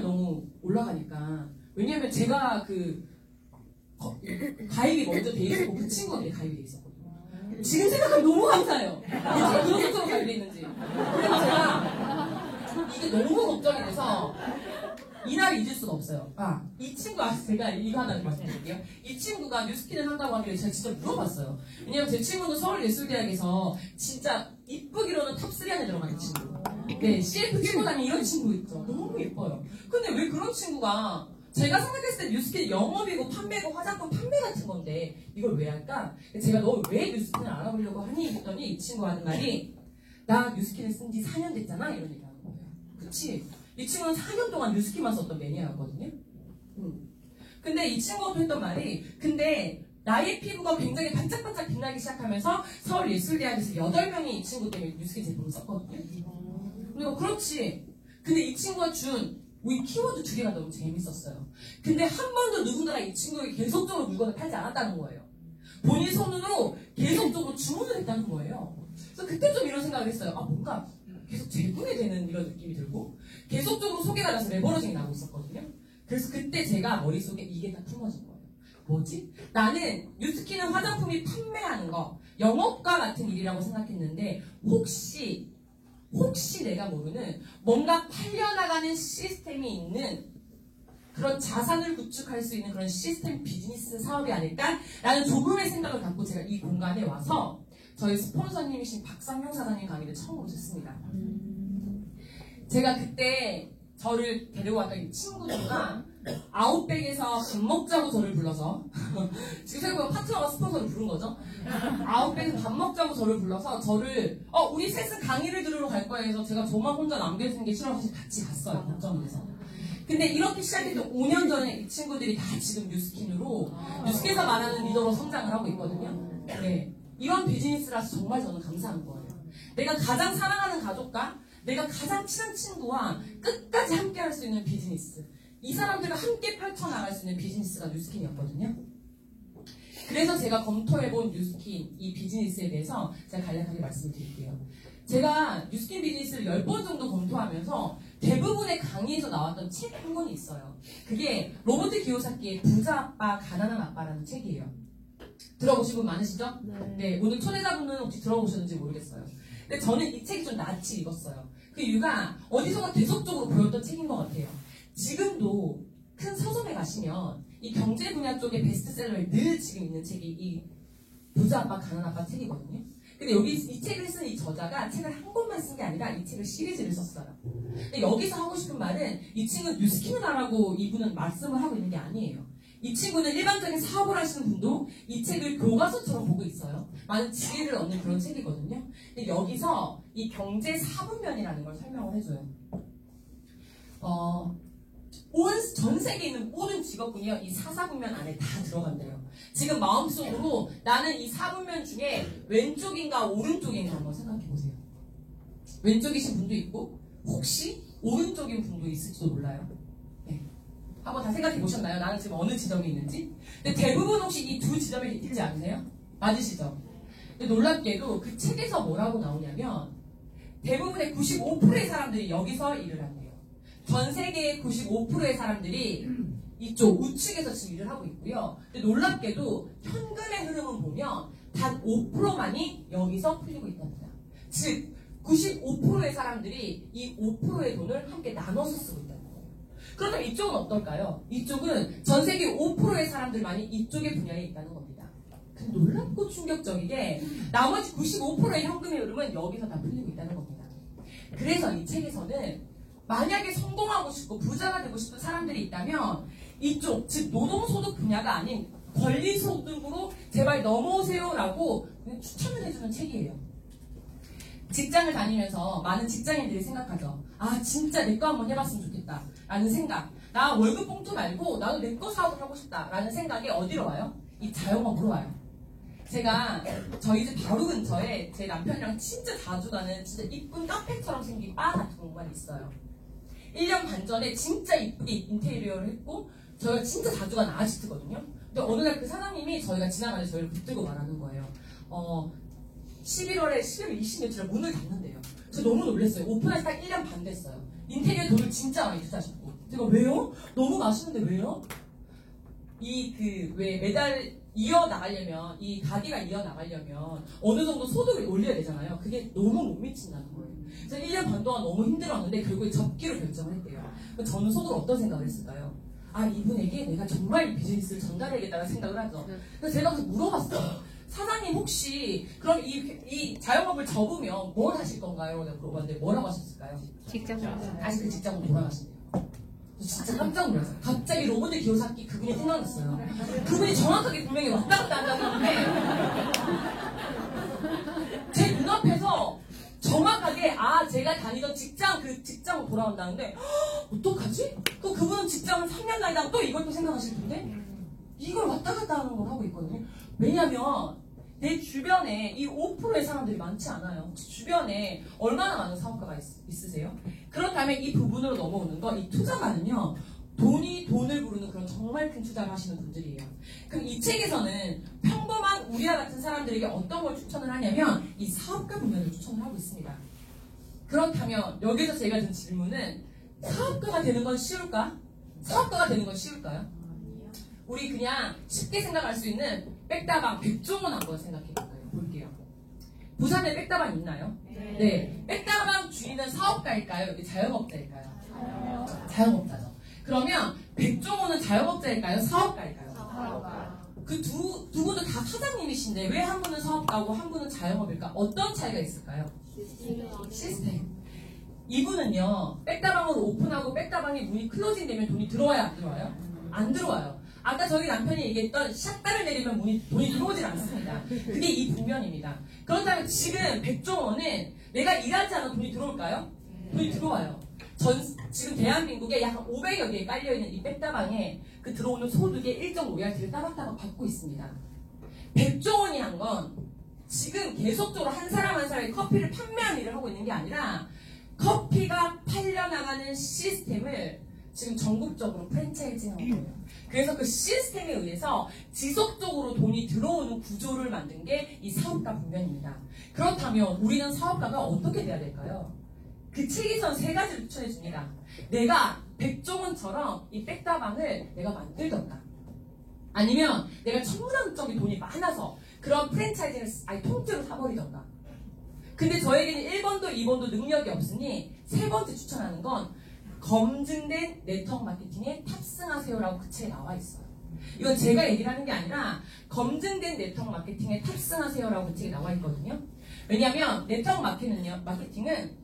너무 올라가니까. 왜냐면 제가 가입이 먼저 돼 있었고 그 친구가 가입이 돼 있었거든요. 지금 생각하면 너무 감사해요. 제가 그런 속도로 가입돼 있는지. 그래서 제가 이게 너무 걱정이 돼서 이날 잊을 수가 없어요. 이 친구가 제가 이거 하나 말씀드릴게요. 이 친구가 뉴스킨을 한다고 하길래 제가 진짜 물어봤어요. 왜냐면 제 친구는 서울예술대학에서 진짜 이쁘기로는 탑3 안에 들어가는 친구. 네, CF 찍고 다니는 이런 친구 있죠. 너무 예뻐요. 근데 왜 그런 친구가 제가 생각했을 때 뉴스킨 영업이고 판매고 화장품 판매 같은 건데 이걸 왜 할까? 제가 너 왜 뉴스킨을 알아보려고 하니? 했더니 이 친구가 하는 말이 나 뉴스킨을 쓴 지 4년 됐잖아? 이런 얘기 하는 거예요. 그치? 이 친구는 4년 동안 뉴스킨만 썼던 매니아였거든요. 근데 이 친구가 또 했던 말이 근데 나의 피부가 굉장히 반짝반짝 빛나기 시작하면서 서울예술대학에서 8명이 이 친구 때문에 뉴스킨 제품을 썼거든요. 그리고 그렇지. 근데 이 친구가 준 우리 키워드 2개가 너무 재밌었어요. 근데 한 번도 누군가가 이 친구에게 계속적으로 물건을 팔지 않았다는 거예요. 본인 손으로 계속적으로 주문을 했다는 거예요. 그래서 그때 좀 이런 생각을 했어요. 뭔가 계속 재구매 되는 이런 느낌이 들고 계속적으로 소개가 나서 레버러징이 나고 있었거든요. 그래서 그때 제가 머릿속에 이게 다 품어진 거예요. 뭐지? 나는 뉴스킨은 화장품이 판매하는 거 영업과 같은 일이라고 생각했는데 혹시 내가 모르는 뭔가 팔려나가는 시스템이 있는 그런 자산을 구축할 수 있는 그런 시스템 비즈니스 사업이 아닐까라는 조금의 생각을 갖고 제가 이 공간에 와서 저희 스폰서님이신 박상용 사장님 강의를 처음으로 듣습니다. 제가 그때 저를 데리고 왔던 이 친구들과 아웃백에서 밥 먹자고 저를 불러서 지금 생각해보면 파트너가 스폰서를 부른 거죠. 아웃백에서 밥 먹자고 저를 불러서 저를 우리 셋은 강의를 들으러 갈 거야 해서 제가 저만 혼자 남겨지는 게 싫어서 같이 갔어요. 걱정돼서. 근데 이렇게 시작했던 5년 전에 이 친구들이 다 지금 뉴스킨에서 말하는 리더로 성장을 하고 있거든요. 네. 이런 비즈니스라서 정말 저는 감사한 거예요. 내가 가장 사랑하는 가족과 내가 가장 친한 친구와 끝까지 함께 할 수 있는 비즈니스. 이 사람들과 함께 펼쳐나갈 수 있는 비즈니스가 뉴스킨이었거든요. 그래서 제가 검토해본 뉴스킨, 이 비즈니스에 대해서 제가 간략하게 말씀을 드릴게요. 제가 뉴스킨 비즈니스를 10번 정도 검토하면서 대부분의 강의에서 나왔던 책 한 권이 있어요. 그게 로버트 기요사키의 부자 아빠, 가난한 아빠라는 책이에요. 들어보신 분 많으시죠? 네. 오늘 초대자분은 혹시 들어보셨는지 모르겠어요. 근데 저는 이 책이 좀 낯이 익었어요. 그 이유가 어디선가 대속적으로 보였던 책인 것 같아요. 지금도 큰 서점에 가시면 이 경제 분야 쪽의 베스트셀러에 늘 지금 있는 책이 이 부자 아빠, 가난한 아빠 책이거든요. 근데 여기 이 책을 쓴 이 저자가 책을 한 권만 쓴 게 아니라 이 책을 시리즈를 썼어요. 근데 여기서 하고 싶은 말은 이 친구는 뉴스킨을 하라고 이분은 말씀을 하고 있는 게 아니에요. 이 친구는 일반적인 사업을 하시는 분도 이 책을 교과서처럼 보고 있어요. 많은 지혜를 얻는 그런 책이거든요. 근데 여기서 이 경제 4분면이라는 걸 설명을 해줘요. 전 세계에 있는 모든 직업군이요, 이 4분면 안에 다 들어간대요. 지금 마음속으로 나는 이 4분면 중에 왼쪽인가 오른쪽인가 한번 생각해보세요. 왼쪽이신 분도 있고, 혹시 오른쪽인 분도 있을지도 몰라요. 네. 한번 다 생각해보셨나요? 나는 지금 어느 지점에 있는지? 근데 대부분 혹시 이 두 지점에 있지 않으세요? 맞으시죠? 근데 놀랍게도 그 책에서 뭐라고 나오냐면, 대부분의 95%의 사람들이 여기서 일을 한대요. 전 세계의 95%의 사람들이 이쪽 우측에서 지금 일을 하고 있고요. 근데 놀랍게도 현금의 흐름을 보면 단 5%만이 여기서 풀리고 있답니다. 즉 95%의 사람들이 이 5%의 돈을 함께 나눠서 쓰고 있다는 거예요. 그렇다면 이쪽은 어떨까요? 이쪽은 전 세계 5%의 사람들만이 이쪽의 분야에 있다는 겁니다. 근데 놀랍고 충격적이게 나머지 95%의 현금의 흐름은 여기서 다 풀리고 있다는 겁니다. 그래서 이 책에서는 만약에 성공하고 싶고 부자가 되고 싶은 사람들이 있다면 이쪽, 즉 노동소득 분야가 아닌 권리소득으로 제발 넘어오세요라고 추천을 해주는 책이에요. 직장을 다니면서 많은 직장인들이 생각하죠. 진짜 내 거 한번 해봤으면 좋겠다 라는 생각. 나 월급 봉투 말고 나도 내 거 사업을 하고 싶다라는 생각이 어디로 와요? 이 자영업으로 와요. 제가 저희 집 바로 근처에 제 남편이랑 진짜 자주 가는 진짜 이쁜 카페처럼 생긴 바 같은 공간이 있어요. 1년 반 전에 진짜 이쁘게 인테리어를 했고 저희가 진짜 자주 가는 아지트거든요. 근데 어느 날 그 사장님이 저희가 지나가는데 저희를 붙들고 말하는 거예요. 11월 20며칠에 문을 닫는데요. 저 너무 놀랐어요. 오픈해서 딱 1년 반 됐어요. 인테리어 돈을 진짜 많이 투자하셨고. 제가 왜요? 너무 맛있는데 왜요? 왜 매달 이어나가려면, 이 가게가 이어나가려면 어느 정도 소득을 올려야 되잖아요. 그게 너무 못 미친다는 거예요. 그래서 1년 반 동안 너무 힘들었는데 결국에 접기로 결정을 했대요. 저는 속으로 어떤 생각을 했을까요? 아, 이분에게 내가 정말 이 비즈니스를 전달해야겠다는 생각을 하죠. 그래서 제가 가서 물어봤어요. 사장님 혹시 그럼 이 자영업을 접으면 뭘 하실 건가요? 내가 물어봤는데 뭐라고 하셨을까요? 직장 다시 그 직장으로 돌아가신대요. 진짜 깜짝 놀랐어요. 갑자기 로봇 기요사키 그분이 생각났어요. 그분이 정확하게 분명히 왔다 갔다 한다는데 제 눈앞에서 정확하게 제가 다니던 직장으로 돌아온다는데 어떡하지? 또 그분은 직장을 3년 다니다가 또 이걸 또 생각하실 텐데 이걸 왔다 갔다 하는 걸 하고 있거든요. 왜냐면 내 주변에 이 5%의 사람들이 많지 않아요. 주변에 얼마나 많은 사업가가 있으세요? 그렇다면 이 부분으로 넘어오는 거, 이 투자가는요, 돈을 부르는 그런 정말 큰 투자를 하시는 분들이에요. 그럼 이 책에서는 평범한 우리와 같은 사람들에게 어떤 걸 추천을 하냐면 이 사업가 분야를 추천을 하고 있습니다. 그렇다면 여기서 제가 든 질문은 사업가가 되는 건 쉬울까? 사업가가 되는 건 쉬울까요? 우리 그냥 쉽게 생각할 수 있는 백다방 백종원 한번 볼게요. 부산에 백다방 있나요? 네. 백다방 주인은 사업가일까요? 자영업자일까요? 자영업자죠. 그러면 백종원은 자영업자일까요? 사업가일까요? 사업가. 그 두 분도 다 사장님이신데 왜 한 분은 사업가고 한 분은 자영업일까? 어떤 차이가 있을까요? 시스템. 이분은요, 백다방을 오픈하고 백다방에 문이 클로징 되면 돈이 들어와요, 안 들어와요? 안 들어와요. 아까 저희 남편이 얘기했던 샷다를 내리면 돈이 들어오질 않습니다. 그게 이 분면입니다. 그렇다면 지금 백종원은 내가 일하지 않아도 돈이 들어올까요? 돈이 들어와요. 지금 대한민국에 약 500여 개에 깔려있는 이 백다방에 그 들어오는 소득의 일정 로얄티를 따박따박 받고 있습니다. 백종원이 한 건 지금 계속적으로 한 사람 한 사람이 커피를 판매하는 일을 하고 있는 게 아니라 커피가 팔려나가는 시스템을 지금 전국적으로 프랜차이징하고 있어요. 그래서 그 시스템에 의해서 지속적으로 돈이 들어오는 구조를 만든 게 이 사업가 분면입니다. 그렇다면 우리는 사업가가 어떻게 돼야 될까요? 그 책에선 3가지를 추천해 줍니다. 내가 백종원처럼 이 백다방을 내가 만들던가, 아니면 내가 천문학적인 돈이 많아서 그런 프랜차이즈를 아예 통째로 사버리던가. 근데 저에게는 1번도 2번도 능력이 없으니 3번째 추천하는 건 검증된 네트워크 마케팅에 탑승하세요라고 그 책에 나와 있어요. 이건 제가 얘기를 하는 게 아니라 검증된 네트워크 마케팅에 탑승하세요라고 그 책에 나와 있거든요. 왜냐하면 네트워크 마케팅은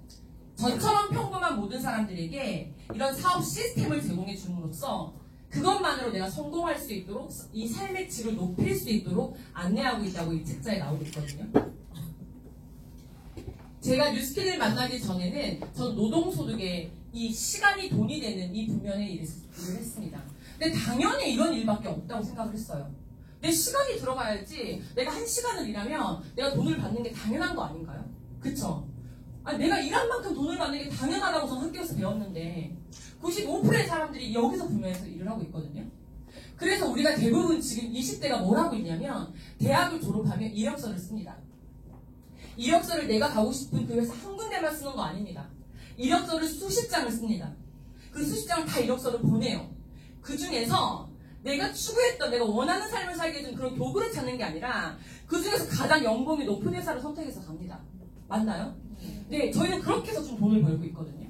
저처럼 평범한 모든 사람들에게 이런 사업 시스템을 제공해 줌으로써 그것만으로 내가 성공할 수 있도록 이 삶의 질을 높일 수 있도록 안내하고 있다고 이 책자에 나오고 있거든요. 제가 뉴스킬을 만나기 전에는 전 노동소득에 이 시간이 돈이 되는 이 분면의 일을 했습니다. 근데 당연히 이런 일밖에 없다고 생각을 했어요. 내 시간이 들어가야지. 내가 1시간을 일하면 내가 돈을 받는 게 당연한 거 아닌가요? 그쵸? 아니, 내가 일한 만큼 돈을 받는 게 당연하다고 저는 학교에서 배웠는데 95%의 사람들이 여기서 분야에서 일을 하고 있거든요. 그래서 우리가 대부분 지금 20대가 뭘 하고 있냐면 대학을 졸업하면 이력서를 씁니다. 이력서를 내가 가고 싶은 그 회사 한 군데만 쓰는 거 아닙니다. 이력서를 수십 장을 씁니다. 그 수십 장을 다 이력서를 보내요. 그 중에서 내가 추구했던, 내가 원하는 삶을 살게 해준 그런 교구를 찾는 게 아니라 그 중에서 가장 연봉이 높은 회사를 선택해서 갑니다. 맞나요? 네, 저희는 그렇게 해서 좀 돈을 벌고 있거든요.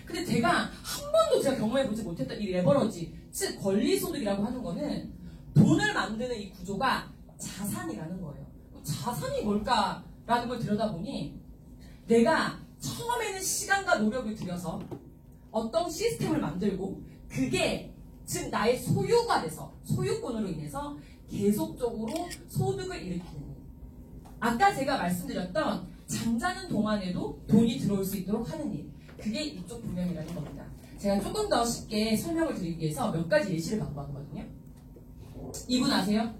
근데 제가 한 번도 제가 경험해보지 못했던 이 레버러지, 즉 권리소득이라고 하는 거는 돈을 만드는 이 구조가 자산이라는 거예요. 자산이 뭘까라는 걸 들여다보니 내가 처음에는 시간과 노력을 들여서 어떤 시스템을 만들고 그게 즉 나의 소유가 돼서 소유권으로 인해서 계속적으로 소득을 일으키는 일. 아까 제가 말씀드렸던 잠자는 동안에도 돈이 들어올 수 있도록 하는 일. 그게 이쪽 분면이라는 겁니다. 제가 조금 더 쉽게 설명을 드리기 위해서 몇 가지 예시를 갖고 왔거든요. 이분 아세요?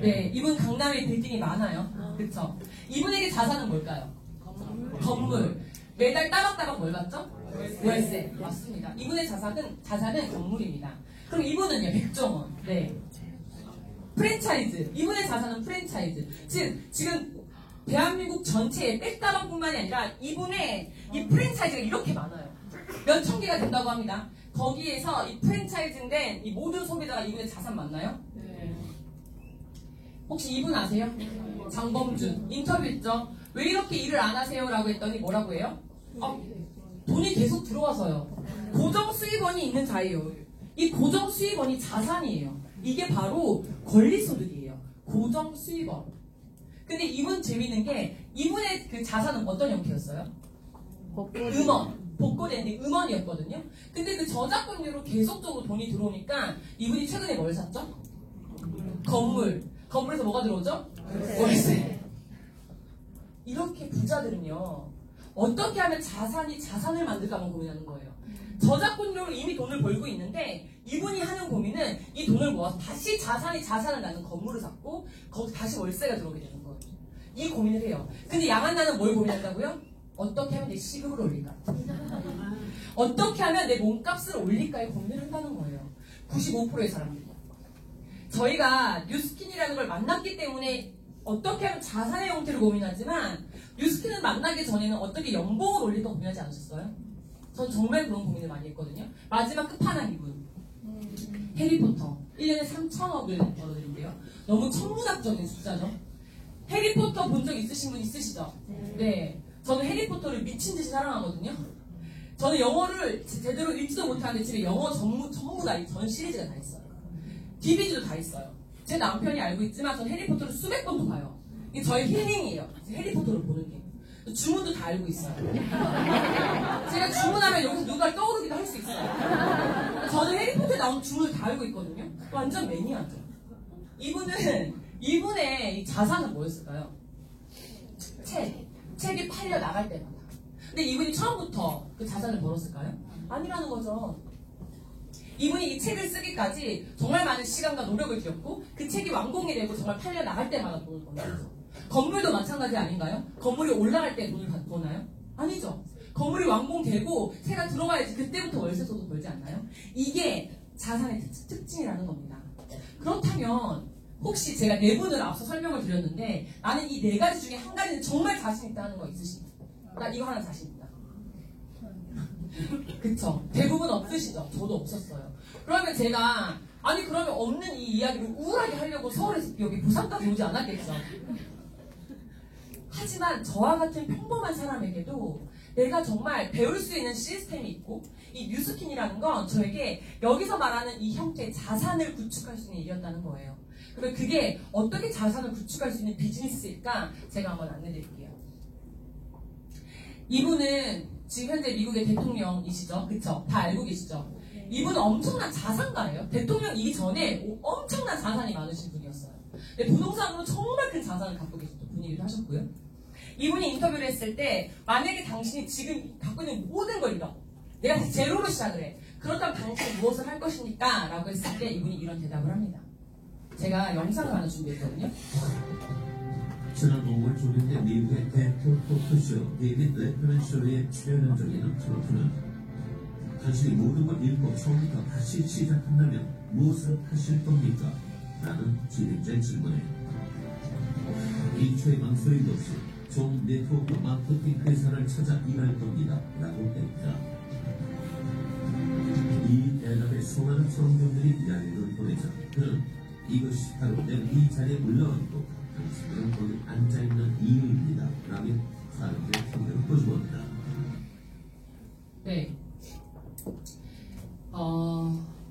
네, 이분 강남에 빌딩이 많아요. 그쵸? 이분에게 자산은 뭘까요? 건물. 매달 따박따박 뭘 받죠? 월세. 맞습니다. 이분의 자산은 건물입니다. 그럼 이분은요, 백종원. 네. 프랜차이즈. 이분의 자산은 프랜차이즈. 즉, 지금 대한민국 전체의 백다방뿐만이 아니라 이분의 이 프랜차이즈가 이렇게 많아요. 몇 천 개가 된다고 합니다. 거기에서 이 프랜차이즈된 이 모든 소비자가 이분의 자산 맞나요? 네. 혹시 이분 아세요? 장범준. 인터뷰했죠? 왜 이렇게 일을 안 하세요? 라고 했더니 뭐라고 해요? 돈이 계속 들어와서요. 고정 수입원이 있는 자예요. 이 고정 수입원이 자산이에요. 이게 바로 권리소득이에요. 고정 수입원. 근데 이분 재밌는 게 이분의 그 자산은 어떤 형태였어요? 음원. 복고랜드 음원이었거든요. 근데 그 저작권료로 계속적으로 돈이 들어오니까 이분이 최근에 뭘 샀죠? 건물. 건물에서 뭐가 들어오죠? 월세. 이렇게 부자들은요. 어떻게 하면 자산을 만들까만 고민하는 거예요. 저작권료로 이미 돈을 벌고 있는데 이분이 하는 고민은 이 돈을 모아서 다시 자산을 낳는 건물을 샀고 거기 다시 월세가 들어오게 되는 거예요. 이 고민을 해요. 근데 양한나는 뭘 고민한다고요? 어떻게 하면 내 시급을 올릴까? 어떻게 하면 내 몸값을 올릴까에 고민을 한다는 거예요. 95%의 사람들이. 저희가 뉴스킨이라는 걸 만났기 때문에 어떻게 하면 자산의 형태를 고민하지만 뉴스킨을 만나기 전에는 어떻게 연봉을 올릴까 고민하지 않으셨어요? 전 정말 그런 고민을 많이 했거든요. 마지막 끝판왕 이분. 해리포터. 1년에 3천억을 벌어들인대요. 너무 천문학적인 숫자죠. 해리포터 본 적 있으신 분 있으시죠? 네. 저는 해리포터를 미친 듯이 사랑하거든요. 저는 영어를 제대로 읽지도 못하는데 집에 영어 전부 다 전 시리즈가 다 있어요. DVD도 다 있어요. 제 남편이 알고 있지만 전 해리포터를 수백 번도 봐요. 이게 저의 힐링이에요. 해리포터를 보는 게. 주문도 다 알고 있어요. 제가 주문하면 여기서 누가 떠오르기도 할 수 있어요. 저는 해리포터에 나오는 주문을 다 알고 있거든요. 완전 매니아죠. 이분의 이 자산은 뭐였을까요? 책이 팔려 나갈 때마다. 근데 이분이 처음부터 그 자산을 벌었을까요? 아니라는 거죠. 이분이 이 책을 쓰기까지 정말 많은 시간과 노력을 들였고 그 책이 완공이 되고 정말 팔려 나갈 때마다 돈을 버는 거죠. 건물도 마찬가지 아닌가요? 건물이 올라갈 때 돈을 버나요? 아니죠. 건물이 완공되고 새가 들어와야지 그때부터 월세소득 벌지 않나요? 이게 자산의 특징이라는 겁니다. 그렇다면 혹시 제가 네 분을 앞서 설명을 드렸는데 나는 이 네 가지 중에 한 가지는 정말 자신 있다 하는 거 있으십니까? 나 이거 하나 자신 있다. 그쵸? 대부분 없으시죠? 저도 없었어요. 그러면 제가 그러면 없는 이 이야기를 우울하게 하려고 서울에서 여기 부산까지 오지 않았겠죠? 하지만 저와 같은 평범한 사람에게도 내가 정말 배울 수 있는 시스템이 있고 이 뉴스킨이라는 건 저에게 여기서 말하는 이 형태의 자산을 구축할 수 있는 일이었다는 거예요. 그럼 그게 어떻게 자산을 구축할 수 있는 비즈니스일까? 제가 한번 안내드릴게요. 이분은 지금 현재 미국의 대통령이시죠? 그쵸? 다 알고 계시죠? 이분은 엄청난 자산가예요. 대통령이기 전에 엄청난 자산이 많으신 분이었어요. 근데 부동산으로 정말 큰 자산을 갖고 계셨던 분이기도 하셨고요. 이분이 인터뷰를 했을 때 만약에 당신이 지금 갖고 있는 모든 걸 잃어. 내가 제로로 시작을 해. 그렇다면 당신이 무엇을 할 것입니까? 라고 했을 때 이분이 이런 대답을 합니다. 제가 영상을 하나 준비했거든요. 지난 5월 조경대 미국의 대표 토크쇼 데이빗 레프런 쇼에 출연한 적이 있는 트로트는 당신이 모든 걸 잃고 처음부터 다시 시작한다면 무엇을 하실 겁니까? 라는 진행자의 질문에 일초의 망설임도 없이 종 네트워크 마케팅 회사를 찾아 일할 겁니다. 라고 했다. 이 대답에 수많은 청중들이 이야기를 보내자 그는 이것이 바로 내가 이 자리에 올라왔고 당신들은 거기 앉아있는 이유입니다. 라며 사람들의 평가를 보여주었다. 네.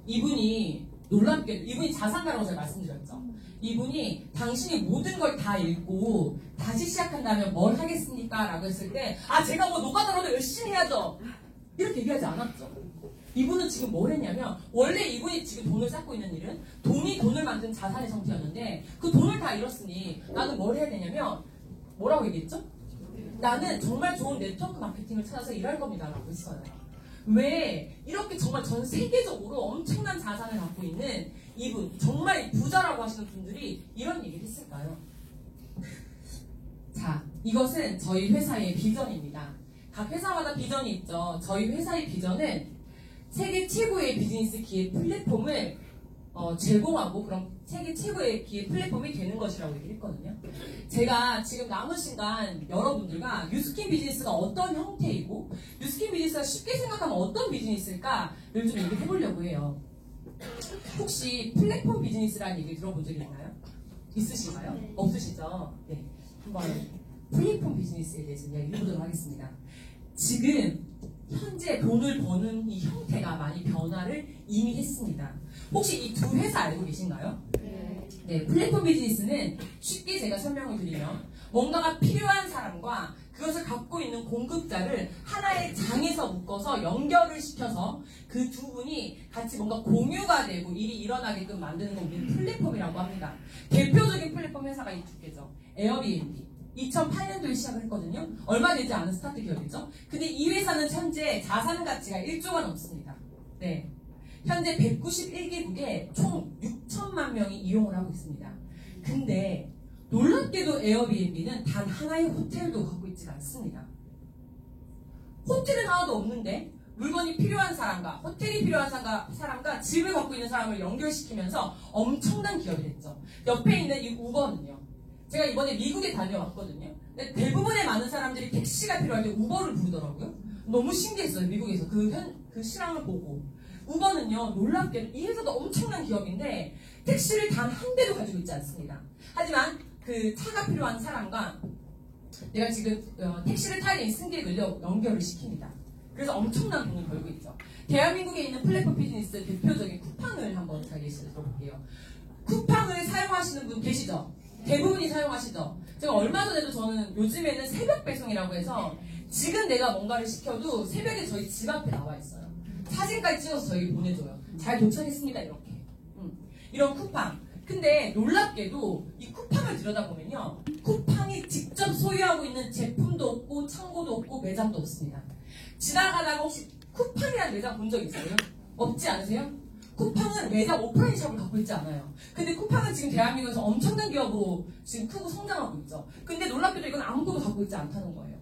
이분이 놀랍게도 이분이 자산가라고 제가 말씀드렸죠. 이분이 당신이 모든 걸 다 읽고 다시 시작한다면 뭘 하겠습니까? 라고 했을 때 제가 뭐 노가다라도 열심히 해야죠. 이렇게 얘기하지 않았죠. 이분은 지금 뭘 했냐면 원래 이분이 지금 돈을 쌓고 있는 일은 돈이 돈을 만든 자산의 형태였는데 그 돈을 다 잃었으니 나는 뭘 해야 되냐면 뭐라고 얘기했죠? 나는 정말 좋은 네트워크 마케팅을 찾아서 일할 겁니다. 라고 했어요. 왜 이렇게 정말 전 세계적으로 엄청난 자산을 갖고 있는 이분, 정말 부자라고 하시는 분들이 이런 얘기를 했을까요? 자, 이것은 저희 회사의 비전입니다. 각 회사마다 비전이 있죠. 저희 회사의 비전은 세계 최고의 비즈니스 기회 플랫폼을 제공하고 그럼 세계 최고의 기회 플랫폼이 되는 것이라고 얘기를 했거든요. 제가 지금 남은 시간 여러분들과 뉴스킨 비즈니스가 어떤 형태이고 뉴스킨 비즈니스가 쉽게 생각하면 어떤 비즈니스일까를 좀 얘기해 보려고 해요. 혹시 플랫폼 비즈니스라는 얘기 들어본 적이 있나요? 있으신가요? 네. 없으시죠? 네. 한번 플랫폼 비즈니스에 대해서 이야기해 보도록 하겠습니다. 지금 현재 돈을 버는 이 형태가 많이 변화를 이미 했습니다. 혹시 이 두 회사 알고 계신가요? 네, 플랫폼 비즈니스는 쉽게 제가 설명을 드리면 뭔가가 필요한 사람과 그것을 갖고 있는 공급자를 하나의 장에서 묶어서 연결을 시켜서 그 두 분이 같이 뭔가 공유가 되고 일이 일어나게끔 만드는 걸 우리는 플랫폼이라고 합니다. 대표적인 플랫폼 회사가 이 두 개죠. 에어비앤비. 2008년도에 시작을 했거든요. 얼마 되지 않은 스타트 기업이죠. 근데 이 회사는 현재 자산 가치가 1조가 넘습니다. 네. 현재 191개국에 총 6천만 명이 이용을 하고 있습니다. 근데 놀랍게도 에어비앤비는 단 하나의 호텔도 갖고 있지 않습니다. 호텔은 하나도 없는데 물건이 필요한 사람과 호텔이 필요한 사람과 집을 갖고 있는 사람을 연결시키면서 엄청난 기업이 됐죠. 옆에 있는 이 우버는요. 제가 이번에 미국에 다녀왔거든요. 근데 대부분의 많은 사람들이 택시가 필요할 때 우버를 부르더라고요. 너무 신기했어요. 미국에서 그 실황을 보고. 우버는요, 놀랍게도 이 회사도 엄청난 기업인데 택시를 단 한 대도 가지고 있지 않습니다. 하지만 그 차가 필요한 사람과 내가 지금 택시를 타야 되는 승객을 연결을 시킵니다. 그래서 엄청난 돈을 벌고 있죠. 대한민국에 있는 플랫폼 비즈니스 대표적인 쿠팡을 한번 잘 예시를 들어볼게요. 쿠팡을 사용하시는 분 계시죠? 대부분이 사용하시죠? 제가 얼마 전에도 저는 요즘에는 새벽 배송이라고 해서 지금 내가 뭔가를 시켜도 새벽에 저희 집 앞에 나와 있어요. 사진까지 찍어서 저희ಗೆ 보내줘요. 잘 도착했습니다 이렇게. 이런 쿠팡. 근데 놀랍게도 이 쿠팡을 들여다보면요. 쿠팡이 직접 소유하고 있는 제품도 없고 창고도 없고 매장도 없습니다. 지나가다가 혹시 쿠팡이라는 매장 본 적 있어요? 없지 않으세요? 쿠팡은 매장 오프라인 샵을 갖고 있지 않아요. 근데 쿠팡은 지금 대한민국에서 엄청난 기업으로 지금 크고 성장하고 있죠. 근데 놀랍게도 이건 아무것도 갖고 있지 않다는 거예요.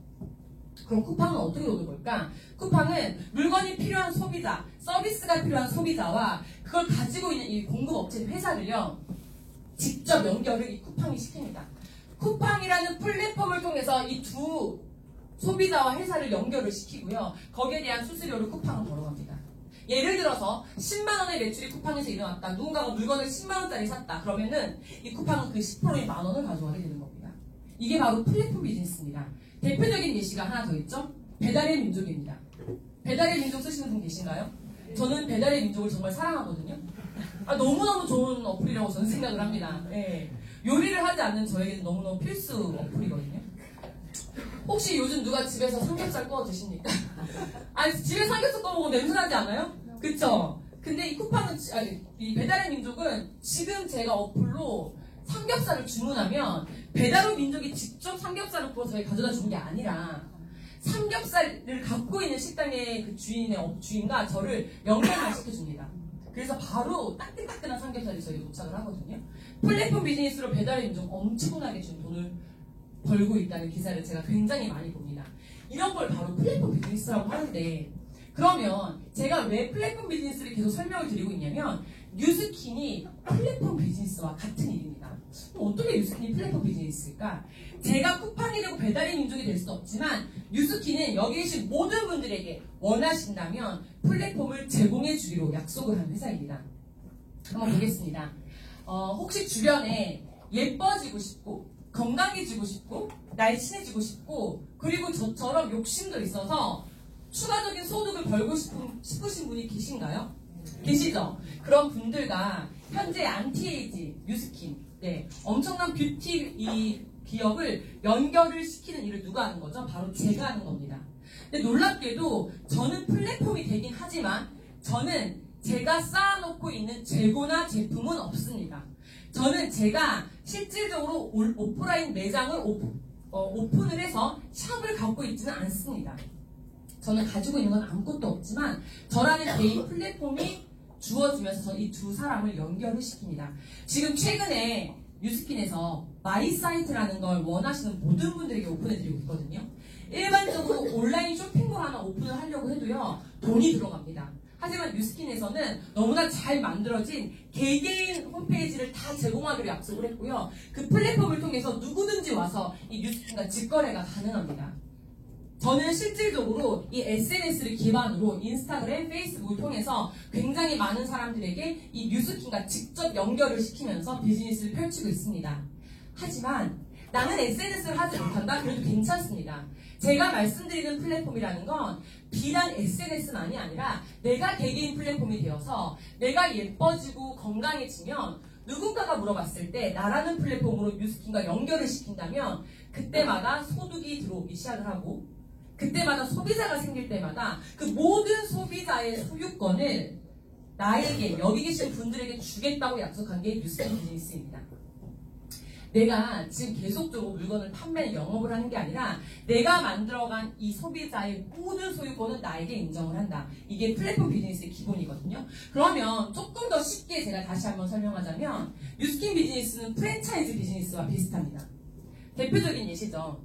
그럼 쿠팡은 어떻게 노는 걸까? 쿠팡은 물건이 필요한 소비자, 서비스가 필요한 소비자와 그걸 가지고 있는 이 공급업체 회사를요, 직접 연결을 이 쿠팡이 시킵니다. 쿠팡이라는 플랫폼을 통해서 이 두 소비자와 회사를 연결을 시키고요. 거기에 대한 수수료를 쿠팡은 벌어갑니다. 예를 들어서 10만원의 매출이 쿠팡에서 일어났다. 누군가가 물건을 10만원짜리 샀다. 그러면은 이 쿠팡은 그 10%의 만원을 가져가게 되는 겁니다. 이게 바로 플랫폼 비즈니스입니다. 대표적인 예시가 하나 더 있죠? 배달의 민족입니다. 배달의 민족 쓰시는 분 계신가요? 저는 배달의 민족을 정말 사랑하거든요. 너무너무 좋은 어플이라고 저는 생각을 합니다. 네. 요리를 하지 않는 저에게는 너무너무 필수 어플이거든요. 혹시 요즘 누가 집에서 삼겹살 구워 드십니까? 집에 삼겹살 구워 먹으면 냄새 나지 않아요? 그쵸? 근데 이 쿠팡은, 이 배달의 민족은 지금 제가 어플로 삼겹살을 주문하면 배달의 민족이 직접 삼겹살을 구워서 저희 가져다 주는 게 아니라 삼겹살을 갖고 있는 식당의 그 주인과 저를 연결만 시켜줍니다. 그래서 바로 따끈따끈한 삼겹살이 저희에 도착을 하거든요. 플랫폼 비즈니스로 배달의 민족 엄청나게 지금 돈을 벌고 있다는 기사를 제가 굉장히 많이 봅니다. 이런 걸 바로 플랫폼 비즈니스라고 하는데, 그러면 제가 왜 플랫폼 비즈니스를 계속 설명을 드리고 있냐면 뉴스킨이 플랫폼 비즈니스와 같은 일입니다. 어떻게 뉴스킨이 플랫폼 비즈니스일까? 제가 쿠팡이 되고 배달의 민족이 될 수는 없지만 뉴스킨은 여기 계신 모든 분들에게 원하신다면 플랫폼을 제공해 주기로 약속을 한 회사입니다. 한번 보겠습니다. 혹시 주변에 예뻐지고 싶고 건강해지고 싶고 날씬해지고 싶고 그리고 저처럼 욕심도 있어서 추가적인 소득을 벌고 싶으신 분이 계신가요? 계시죠? 그런 분들과 현재 안티에이지 뉴스킨, 네, 엄청난 뷰티 이 기업을 연결을 시키는 일을 누가 하는 거죠? 바로 제가 하는 겁니다. 근데 놀랍게도 저는 플랫폼이 되긴 하지만 저는 제가 쌓아놓고 있는 재고나 제품은 없습니다. 저는 제가 실질적으로 오프라인 매장을 오픈을 해서 샵을 갖고 있지는 않습니다. 저는 가지고 있는 건 아무것도 없지만 저라는 개인 플랫폼이 주어지면서 저는 이 두 사람을 연결을 시킵니다. 지금 최근에 뉴스킨에서 마이 사이트라는 걸 원하시는 모든 분들에게 오픈해드리고 있거든요. 일반적으로 온라인 쇼핑몰 하나 오픈을 하려고 해도요, 돈이 들어갑니다. 하지만 뉴스킨에서는 너무나 잘 만들어진 개개인 홈페이지를 다 제공하기로 약속을 했고요. 그 플랫폼을 통해서 누구든지 와서 이 뉴스킨과 직거래가 가능합니다. 저는 실질적으로 이 SNS를 기반으로 인스타그램, 페이스북을 통해서 굉장히 많은 사람들에게 이 뉴스킨과 직접 연결을 시키면서 비즈니스를 펼치고 있습니다. 하지만 나는 SNS를 하지 못한다? 그래도 괜찮습니다. 제가 말씀드리는 플랫폼이라는 건 비단 SNS만이 아니라 내가 개개인 플랫폼이 되어서 내가 예뻐지고 건강해지면 누군가가 물어봤을 때 나라는 플랫폼으로 뉴스킨과 연결을 시킨다면 그때마다 소득이 들어오기 시작을 하고 그때마다 소비자가 생길 때마다 그 모든 소비자의 소유권을 나에게 여기 계신 분들에게 주겠다고 약속한 게 뉴스킨 비즈니스입니다. 내가 지금 계속적으로 물건을 판매 영업을 하는 게 아니라 내가 만들어간 이 소비자의 모든 소유권은 나에게 인정을 한다. 이게 플랫폼 비즈니스의 기본이거든요. 그러면 조금 더 쉽게 제가 다시 한번 설명하자면 뉴스킨 비즈니스는 프랜차이즈 비즈니스와 비슷합니다. 대표적인 예시죠.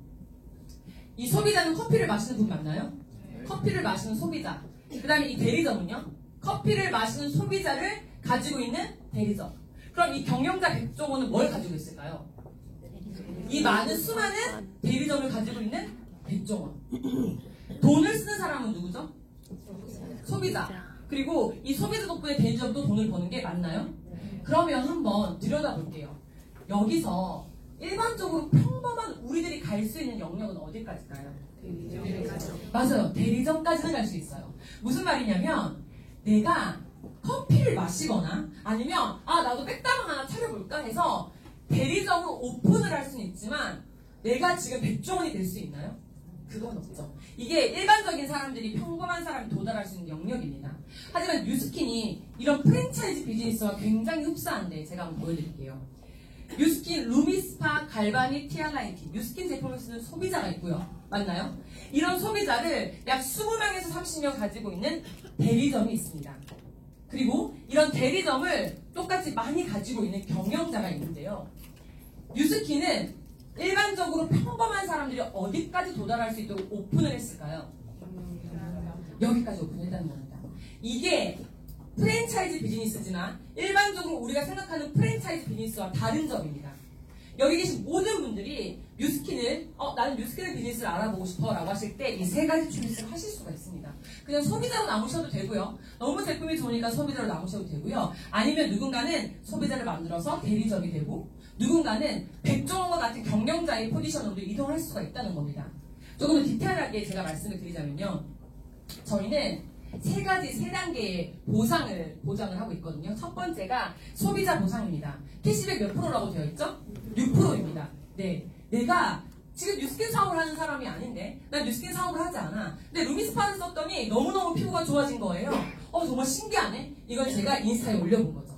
이 소비자는 커피를 마시는 분 맞나요? 커피를 마시는 소비자. 그 다음에 이 대리점은요? 커피를 마시는 소비자를 가지고 있는 대리점. 그럼 이 경영자 백종원은 뭘 가지고 있을까요? 이 많은 수많은 대리점을 가지고 있는 백종원. 돈을 쓰는 사람은 누구죠? 소비자. 그리고 이 소비자 덕분에 대리점도 돈을 버는 게 맞나요? 그러면 한번 들여다볼게요. 여기서 일반적으로 평범한 우리들이 갈 수 있는 영역은 어디까지일까요? 맞아요. 대리점까지는 갈 수 있어요. 무슨 말이냐면 내가 커피를 마시거나 아니면 나도 백다방 하나 차려볼까 해서 대리점을 오픈을 할 수는 있지만 내가 지금 백종원이 될 수 있나요? 그건 없죠. 이게 일반적인 사람들이 평범한 사람이 도달할 수 있는 영역입니다. 하지만 뉴스킨이 이런 프랜차이즈 비즈니스와 굉장히 흡사한데 제가 한번 보여드릴게요. 뉴스킨 루미스파 갈바닉 티알라이티 뉴스킨 제품을 쓰는 소비자가 있고요. 맞나요? 이런 소비자를 약 20명에서 30명 가지고 있는 대리점이 있습니다. 그리고 이런 대리점을 똑같이 많이 가지고 있는 경영자가 있는데요. 뉴스킨은 일반적으로 평범한 사람들이 어디까지 도달할 수 있도록 오픈을 했을까요? 여기까지 오픈했다는 겁니다. 이게 프랜차이즈 비즈니스지만 일반적으로 우리가 생각하는 프랜차이즈 비즈니스와 다른 점입니다. 여기 계신 모든 분들이 뉴스킨을 나는 뉴스킨의 비즈니스를 알아보고 싶어 라고 하실 때 이 세 가지 초이스를 하실 수가 있습니다. 그냥 소비자로 남으셔도 되고요. 너무 제품이 좋으니까 소비자로 남으셔도 되고요. 아니면 누군가는 소비자를 만들어서 대리점이 되고 누군가는 백종원과 같은 경영자의 포지션으로 이동할 수가 있다는 겁니다. 조금 더 디테일하게 제가 말씀을 드리자면요. 저희는 세 단계의 보장을 하고 있거든요. 첫 번째가 소비자 보상입니다. 캐시백 몇 프로라고 되어 있죠? 6%입니다. 네. 내가 지금 뉴스킨 사업을 하는 사람이 아닌데 난 뉴스킨 사업을 하지 않아. 근데 루미스파를 썼더니 너무너무 피부가 좋아진 거예요. 정말 신기하네. 이건 제가 인스타에 올려본 거죠.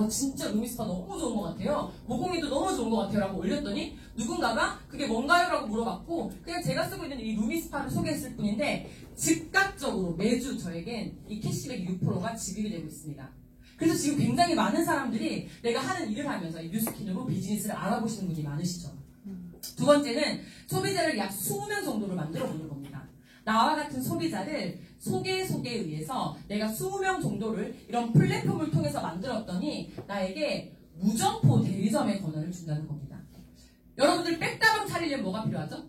진짜 루미스파 너무 좋은 것 같아요. 모공이도 너무 좋은 것 같아요. 라고 올렸더니 누군가가 그게 뭔가요? 라고 물어봤고 그냥 제가 쓰고 있는 이 루미스파를 소개했을 뿐인데 즉각적으로 매주 저에겐 이 캐시백 6%가 지급이 되고 있습니다. 그래서 지금 굉장히 많은 사람들이 내가 하는 일을 하면서 이 뉴스킨으로 비즈니스를 알아보시는 분이 많으시죠. 두 번째는 소비자를 약 20명 정도를 만들어 보는 겁니다. 나와 같은 소비자를 소개에 의해서 내가 20명 정도를 이런 플랫폼을 통해서 만들었더니 나에게 무점포 대리점의 권한을 준다는 겁니다. 여러분들 백다방 차리려면 뭐가 필요하죠?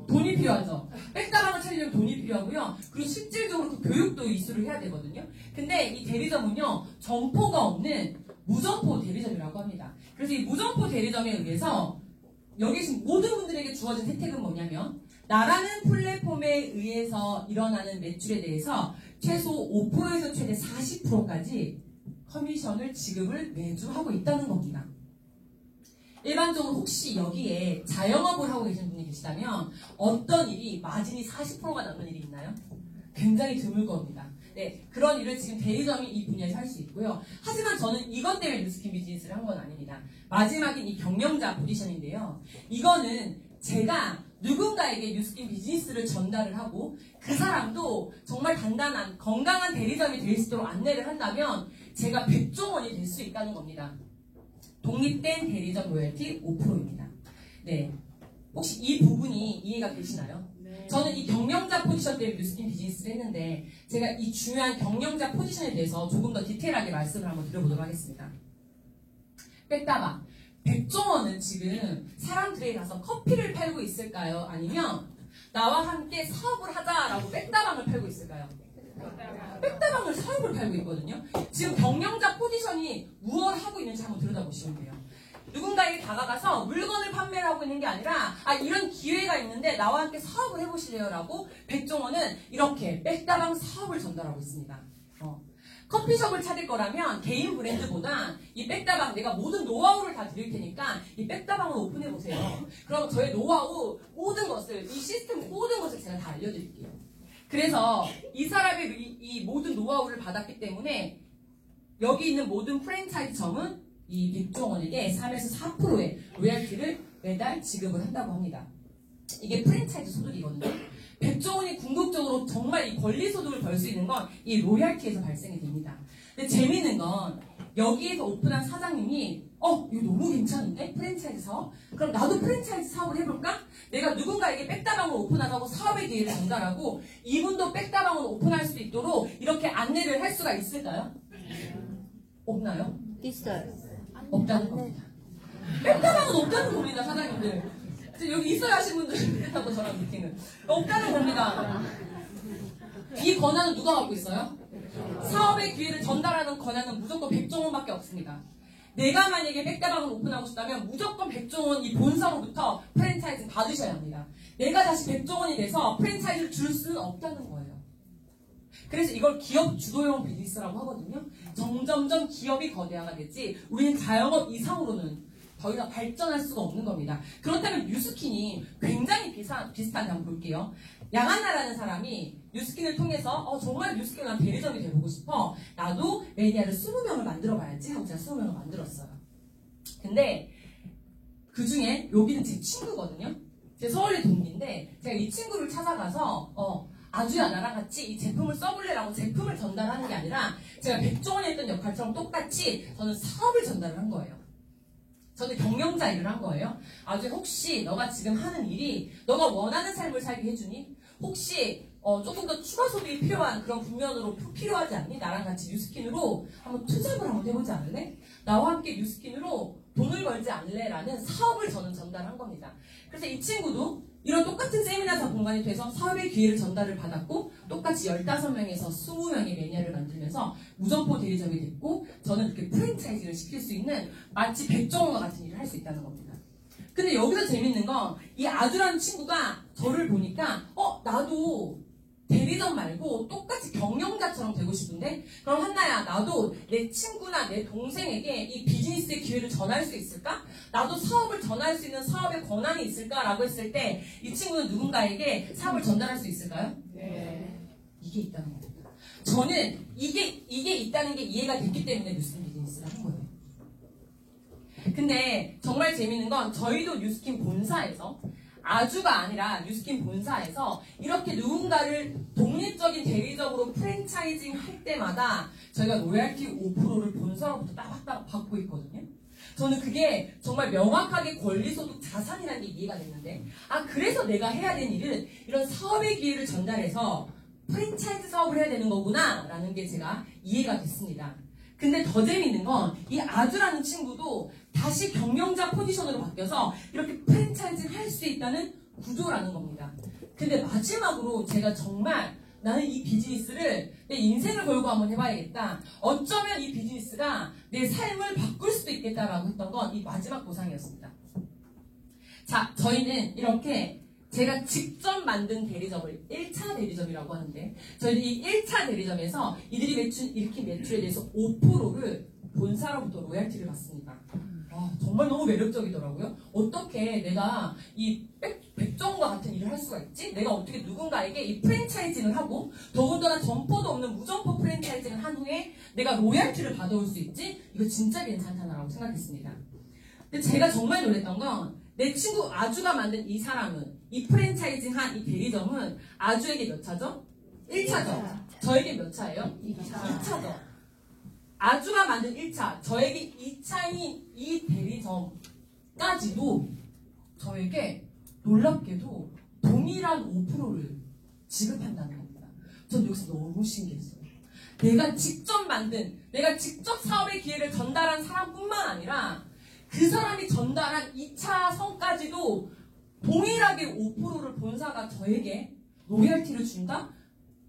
돈이 필요하죠. 백다방을 차리려면 돈이 필요하고요. 그리고 실질적으로 그 교육도 이수를 해야 되거든요. 근데 이 대리점은요. 점포가 없는 무점포 대리점이라고 합니다. 그래서 이 무점포 대리점에 의해서 여기 계신 모든 분들에게 주어진 혜택은 뭐냐면 나라는 플랫폼에 의해서 일어나는 매출에 대해서 최소 5%에서 최대 40%까지 커미션을 지급을 매주 하고 있다는 겁니다. 일반적으로 혹시 여기에 자영업을 하고 계신 분이 계시다면 어떤 일이 마진이 40%가 넘는 일이 있나요? 굉장히 드물 겁니다. 네, 그런 일을 지금 대리점이 이 분야에서 할 수 있고요. 하지만 저는 이것 때문에 뉴스킨 비즈니스를 한 건 아닙니다. 마지막인 이 경영자 포지션인데요. 이거는 제가 누군가에게 뉴스킨 비즈니스를 전달을 하고 그 사람도 정말 단단한 건강한 대리점이 될 수 있도록 안내를 한다면 제가 백종원이 될 수 있다는 겁니다. 독립된 대리점 로열티 5%입니다. 네, 혹시 이 부분이 이해가 되시나요? 저는 이 경영자 포지션 때문에 뉴스킨 비즈니스를 했는데 제가 이 중요한 경영자 포지션에 대해서 조금 더 디테일하게 말씀을 한번 드려보도록 하겠습니다. 백다방, 백종원은 지금 사람들에게 가서 커피를 팔고 있을까요? 아니면 나와 함께 사업을 하자라고 백다방을 팔고 있을까요? 백다방을 사업을 팔고 있거든요. 지금 경영자 포지션이 무엇을 하고 있는지 한번 들여다보시면 돼요. 누군가에게 다가가서 물건을 판매를 하고 있는 게 아니라 이런 기회가 있는데 나와 함께 사업을 해보실래요? 라고 백종원은 이렇게 백다방 사업을 전달하고 있습니다. 커피숍을 차릴 거라면 개인 브랜드보다 이 백다방 내가 모든 노하우를 다 드릴 테니까 이 백다방을 오픈해보세요. 그럼 저의 노하우 모든 것을 이 시스템 모든 것을 제가 다 알려드릴게요. 그래서 이 사람의 이 모든 노하우를 받았기 때문에 여기 있는 모든 프랜차이즈점은 이 백종원에게 3에서 4%의 로열티를 매달 지급을 한다고 합니다. 이게 프랜차이즈 소득이거든요. 백종원이 궁극적으로 정말 이 권리 소득을 벌 수 있는 건 이 로열티에서 발생이 됩니다. 근데 재미있는 건 여기에서 오픈한 사장님이 이거 너무 괜찮은데? 프랜차이즈 사업? 그럼 나도 프랜차이즈 사업을 해볼까? 내가 누군가에게 백다방을 오픈하자고 사업의 기회를 전달하고 이분도 백다방을 오픈할 수 있도록 이렇게 안내를 할 수가 있을까요? 없나요? 있어요. 없다는 겁니다. 백다방은 없다는 겁니다, 사장님들. 여기 있어야 하신 분들 하고 저랑 미팅은 없다는 겁니다. 이 권한은 누가 갖고 있어요? 사업의 기회를 전달하는 권한은 무조건 백종원밖에 없습니다. 내가 만약에 백다방을 오픈하고 싶다면 무조건 백종원 이 본사로부터 프랜차이즈 받으셔야 합니다. 내가 다시 백종원이 돼서 프랜차이즈를 줄 수는 없다는 거예요. 그래서 이걸 기업 주도형 비즈니스라고 하거든요. 점점점 기업이 거대화가 되지 우리는 자영업 이상으로는 더 이상 발전할 수가 없는 겁니다. 그렇다면 뉴스킨이 굉장히 비슷한데 한번 볼게요. 양한나라는 사람이 뉴스킨을 통해서 정말 뉴스킨 난 대리점이 돼보고 싶어. 나도 매니아를 20명을 만들어봐야지 하고 제가 20명을 만들었어요. 근데 그 중에 여기는 제 친구거든요. 제 서울의 동기인데 제가 이 친구를 찾아가서 아주야 나랑 같이 이 제품을 써볼래라고 제품을 전달하는 게 아니라 제가 백종원이 했던 역할처럼 똑같이 저는 사업을 전달을 한 거예요. 저는 경영자 일을 한 거예요. 아주야 혹시 너가 지금 하는 일이 너가 원하는 삶을 살게 해주니? 혹시 조금 더 추가 소득이 필요한 그런 국면으로 필요하지 않니? 나랑 같이 뉴스킨으로 한번 투잡을 한번 해보지 않을래? 나와 함께 뉴스킨으로 돈을 벌지 않을래? 라는 사업을 저는 전달한 겁니다. 그래서 이 친구도 이런 똑같은 세미나사 공간이 돼서 사업의 기회를 전달을 받았고 똑같이 15명에서 20명의 매니아를 만들면서 무점포 대리점이 됐고 저는 그렇게 프랜차이즈를 시킬 수 있는 마치 백종원과 같은 일을 할 수 있다는 겁니다. 근데 여기서 재밌는 건 이 아주라는 친구가 저를 보니까 나도 대리점 말고 똑같이 경영자처럼 되고 싶은데 그럼 한나야 나도 내 친구나 내 동생에게 이 비즈니스의 기회를 전할 수 있을까? 나도 사업을 전할 수 있는 사업의 권한이 있을까? 라고 했을 때 이 친구는 누군가에게 사업을 전달할 수 있을까요? 네. 이게 있다는 겁니다. 저는 이게 있다는 게 이해가 됐기 때문에 뉴스킨 비즈니스를 한 거예요. 근데 정말 재밌는 건 저희도 뉴스킨 본사에서 아주가 아니라 뉴스킨 본사에서 이렇게 누군가를 독립적인 대리점으로 프랜차이징 할 때마다 저희가 로열티 5%를 본사로부터 따박따박 받고 있거든요. 저는 그게 정말 명확하게 권리소득 자산이라는 게 이해가 됐는데 그래서 내가 해야 되는 일은 이런 사업의 기회를 전달해서 프랜차이즈 사업을 해야 되는 거구나 라는 게 제가 이해가 됐습니다. 근데 더 재밌는 건 이 아주라는 친구도 다시 경영자 포지션으로 바뀌어서 이렇게 프랜차이즈 할 수 있다는 구조라는 겁니다. 근데 마지막으로 제가 정말 나는 이 비즈니스를 내 인생을 걸고 한번 해봐야겠다. 어쩌면 이 비즈니스가 내 삶을 바꿀 수도 있겠다라고 했던 건 이 마지막 보상이었습니다. 자, 저희는 이렇게 제가 직접 만든 대리점을 1차 대리점이라고 하는데 저희는 이 1차 대리점에서 이들이 일으킨 매출에 대해서 5%를 본사로부터 로열티를 받습니다. 정말 너무 매력적이더라고요. 어떻게 내가 이 백종원과 같은 일을 할 수가 있지? 내가 어떻게 누군가에게 이 프랜차이징을 하고 더군다나 점포도 없는 무점포 프랜차이징을 한 후에 내가 로열티를 받아올 수 있지? 이거 진짜 괜찮다라고 생각했습니다. 근데 제가 정말 놀랬던 건 내 친구 아주가 만든 이 사람은 이 프랜차이징 한 이 대리점은 아주에게 몇 차죠? 1차죠. 저에게 몇 차예요? 2차죠. 아주가 만든 1차, 저에게 2차인 이 대리점까지도 저에게 놀랍게도 동일한 5%를 지급한다는 겁니다. 전 여기서 너무 신기했어요. 내가 직접 만든, 내가 직접 사업의 기회를 전달한 사람뿐만 아니라 그 사람이 전달한 2차 성까지도 동일하게 5%를 본사가 저에게 로열티를 준다?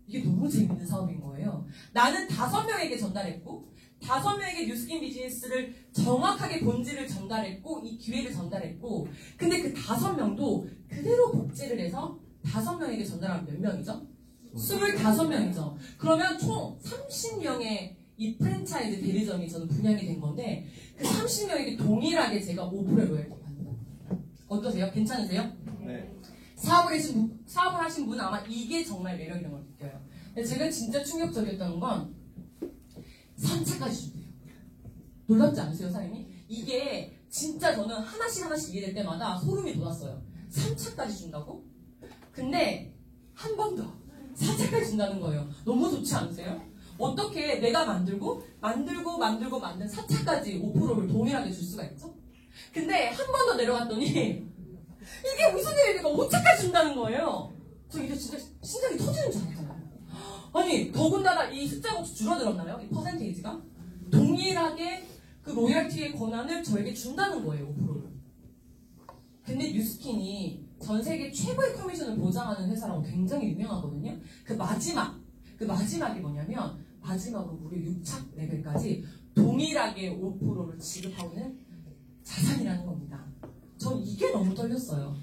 이게 너무 재밌는 사업인 거예요. 나는 5명에게 전달했고 5명에게 뉴스킨 비즈니스를 정확하게 본질을 전달했고 이 기회를 전달했고 근데 그 5명도 그대로 복제를 해서 5명에게 전달하면 몇 명이죠? 25명이죠. 그러면 총 30명의 이 프랜차이즈 대리점이 저는 분양이 된 건데 그 30명에게 동일하게 제가 5%의 로열티 받는 겁니다. 어떠세요? 괜찮으세요? 네. 사업을 하신 분은 아마 이게 정말 매력이라는 걸 느껴요. 근데 제가 진짜 충격적이었던 건 3차까지 준대요. 놀랍지 않으세요, 사장님이? 이게 진짜 저는 하나씩 이해될 때마다 소름이 돋았어요. 3차까지 준다고? 근데 한 번 더 4차까지 준다는 거예요. 너무 좋지 않으세요? 어떻게 내가 만들고 만든 4차까지 5%를 동일하게 줄 수가 있죠? 근데 한 번 더 내려갔더니 이게 무슨 일입니까? 5차까지 준다는 거예요. 저 이게 진짜 심장이 터지는 줄 알았잖아요. 아니 더군다나 이 숫자가 줄어들었나요? 이 퍼센테이지가? 동일하게 그 로열티의 권한을 저에게 준다는 거예요. 5%를. 근데 뉴스킨이 전 세계 최고의 커미션을 보장하는 회사라고 굉장히 유명하거든요. 그 마지막이 뭐냐면 마지막으로 무려 6차 레벨까지 동일하게 5%를 지급하고는 자산이라는 겁니다. 전 이게 너무 떨렸어요.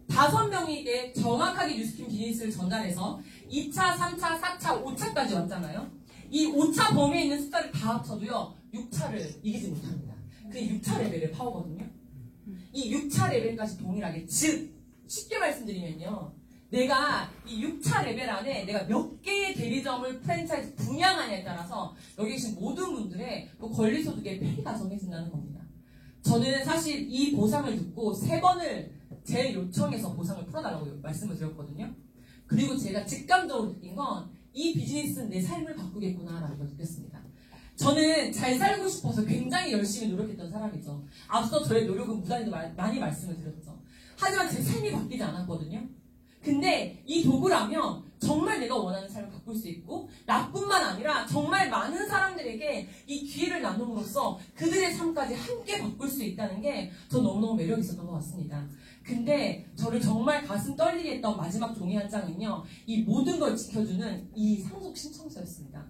5명에게 정확하게 뉴스킨 비즈니스를 전달해서 2차, 3차, 4차, 5차까지 왔잖아요. 이 5차 범위에 있는 숫자를 다 합쳐도요 6차를 이기지 못합니다. 그게 6차 레벨의 파워거든요. 이 6차 레벨까지 동일하게, 즉 쉽게 말씀드리면요, 내가 이 6차 레벨 안에 내가 몇 개의 대리점을 프랜차이즈 분양하냐에 따라서 여기 계신 모든 분들의 그 권리소득의 페이가 정해진다는 겁니다. 저는 사실 이 보상을 듣고 3번을 제 요청해서 보상을 풀어달라고 말씀을 드렸거든요. 그리고 제가 직감적으로 느낀 건 이 비즈니스는 내 삶을 바꾸겠구나라는 걸 느꼈습니다. 저는 잘 살고 싶어서 굉장히 열심히 노력했던 사람이죠. 앞서 저의 노력은 무단히도 많이 말씀을 드렸죠. 하지만 제 삶이 바뀌지 않았거든요. 근데 이 도구라면 정말 내가 원하는 삶을 바꿀 수 있고 나뿐만 아니라 정말 많은 사람들에게 이 기회를 나눔으로써 그들의 삶까지 함께 바꿀 수 있다는 게 저 너무너무 매력 있었던 것 같습니다. 근데 저를 정말 가슴 떨리게 했던 마지막 종이 한 장은요, 이 모든 걸 지켜주는 이 상속 신청서였습니다.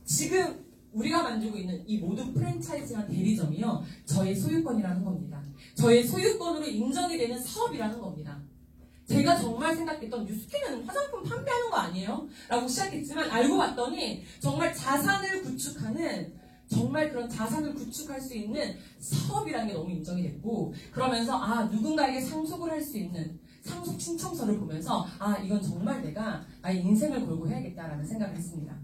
지금 우리가 만들고 있는 이 모든 프랜차이즈한 대리점이요, 저의 소유권이라는 겁니다. 저의 소유권으로 인정이 되는 사업이라는 겁니다. 제가 정말 생각했던 뉴스킨은 화장품 판매하는 거 아니에요? 라고 시작했지만 알고 봤더니 정말 자산을 구축하는, 정말 그런 자산을 구축할 수 있는 사업이라는 게 너무 인정이 됐고, 그러면서 누군가에게 상속을 할 수 있는 상속 신청서를 보면서 이건 정말 내가 나의 인생을 걸고 해야겠다라는 생각을 했습니다.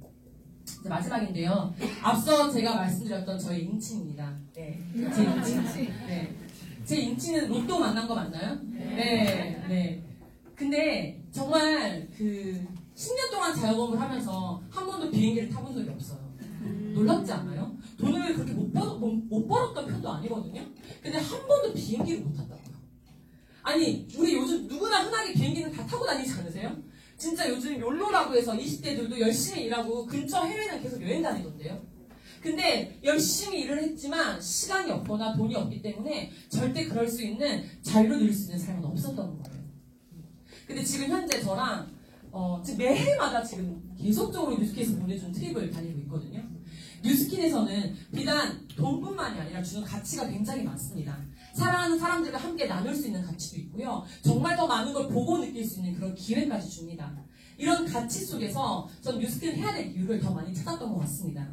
이제 마지막인데요. 앞서 제가 말씀드렸던 저의 인친입니다. 네, 제 인친. 네. 제 인친은 로또 만난 거 맞나요? 네. 근데 정말 그 10년 동안 자영업을 하면서 한 번도 비행기를 타본 적이 없어요. 놀랍지 않아요? 돈을 그렇게 못 벌었던 편도 아니거든요. 근데 한 번도 비행기를 못 탔다고요. 아니, 우리 요즘 누구나 흔하게 비행기는 다 타고 다니지 않으세요? 진짜 요즘 욜로라고 해서 20대들도 열심히 일하고 근처 해외는 계속 여행 다니던데요. 근데 열심히 일을 했지만 시간이 없거나 돈이 없기 때문에 절대 그럴 수 있는, 자유를 누릴 수 있는 삶은 없었던 거예요. 근데 지금 현재 저랑 지금 매해마다 지금 계속적으로 뉴스킨에서 보내준 트립을 다니고 있거든요. 뉴스킨에서는 비단 돈뿐만이 아니라 주는 가치가 굉장히 많습니다. 사랑하는 사람들과 함께 나눌 수 있는 가치도 있고요. 정말 더 많은 걸 보고 느낄 수 있는 그런 기회까지 줍니다. 이런 가치 속에서 전 뉴스킨을 해야 될 이유를 더 많이 찾았던 것 같습니다.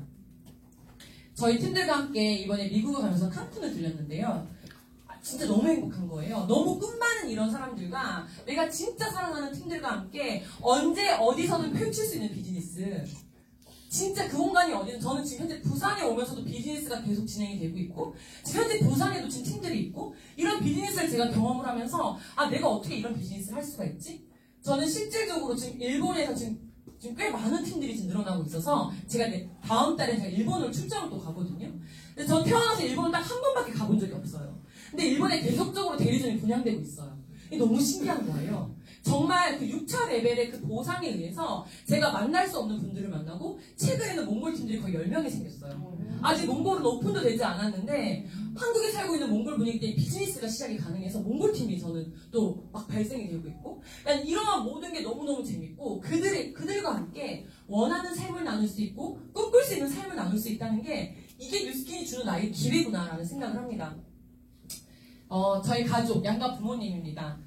저희 팀들과 함께 이번에 미국을 가면서 칸쿤을 들렸는데요. 진짜 너무 행복한 거예요. 너무 꿈많은 이런 사람들과 내가 진짜 사랑하는 팀들과 함께 언제 어디서든 펼칠 수 있는 비즈니스. 진짜 그 공간이 어디는 저는 지금 현재 부산에 오면서도 비즈니스가 계속 진행이 되고 있고 지금 현재 부산에도 지금 팀들이 있고 이런 비즈니스를 제가 경험을 하면서 아 내가 어떻게 이런 비즈니스를 할 수가 있지? 저는 실질적으로 지금 일본에서 지금 꽤 많은 팀들이 지금 늘어나고 있어서 제가 다음 달에 제가 일본을 출장을 또 가거든요. 근데 전 태어나서 일본을 딱 한 번밖에 가본 적이 없어요. 근데 일본에 계속적으로 대리점이 분양되고 있어요. 이게 너무 신기한 거예요. 정말 그 6차 레벨의 그 보상에 의해서 제가 만날 수 없는 분들을 만나고 최근에는 몽골 팀들이 거의 10명이 생겼어요. 아직 몽골은 오픈도 되지 않았는데 한국에 살고 있는 몽골 분이기 때문에 비즈니스가 시작이 가능해서 몽골 팀이 저는 또 막 발생이 되고 있고 이러한 모든 게 너무너무 재밌고 그들과 함께 원하는 삶을 나눌 수 있고 꿈꿀 수 있는 삶을 나눌 수 있다는 게 이게 뉴스킨이 주는 나의 기회구나라는 생각을 합니다. 저희 가족, 양가 부모님입니다.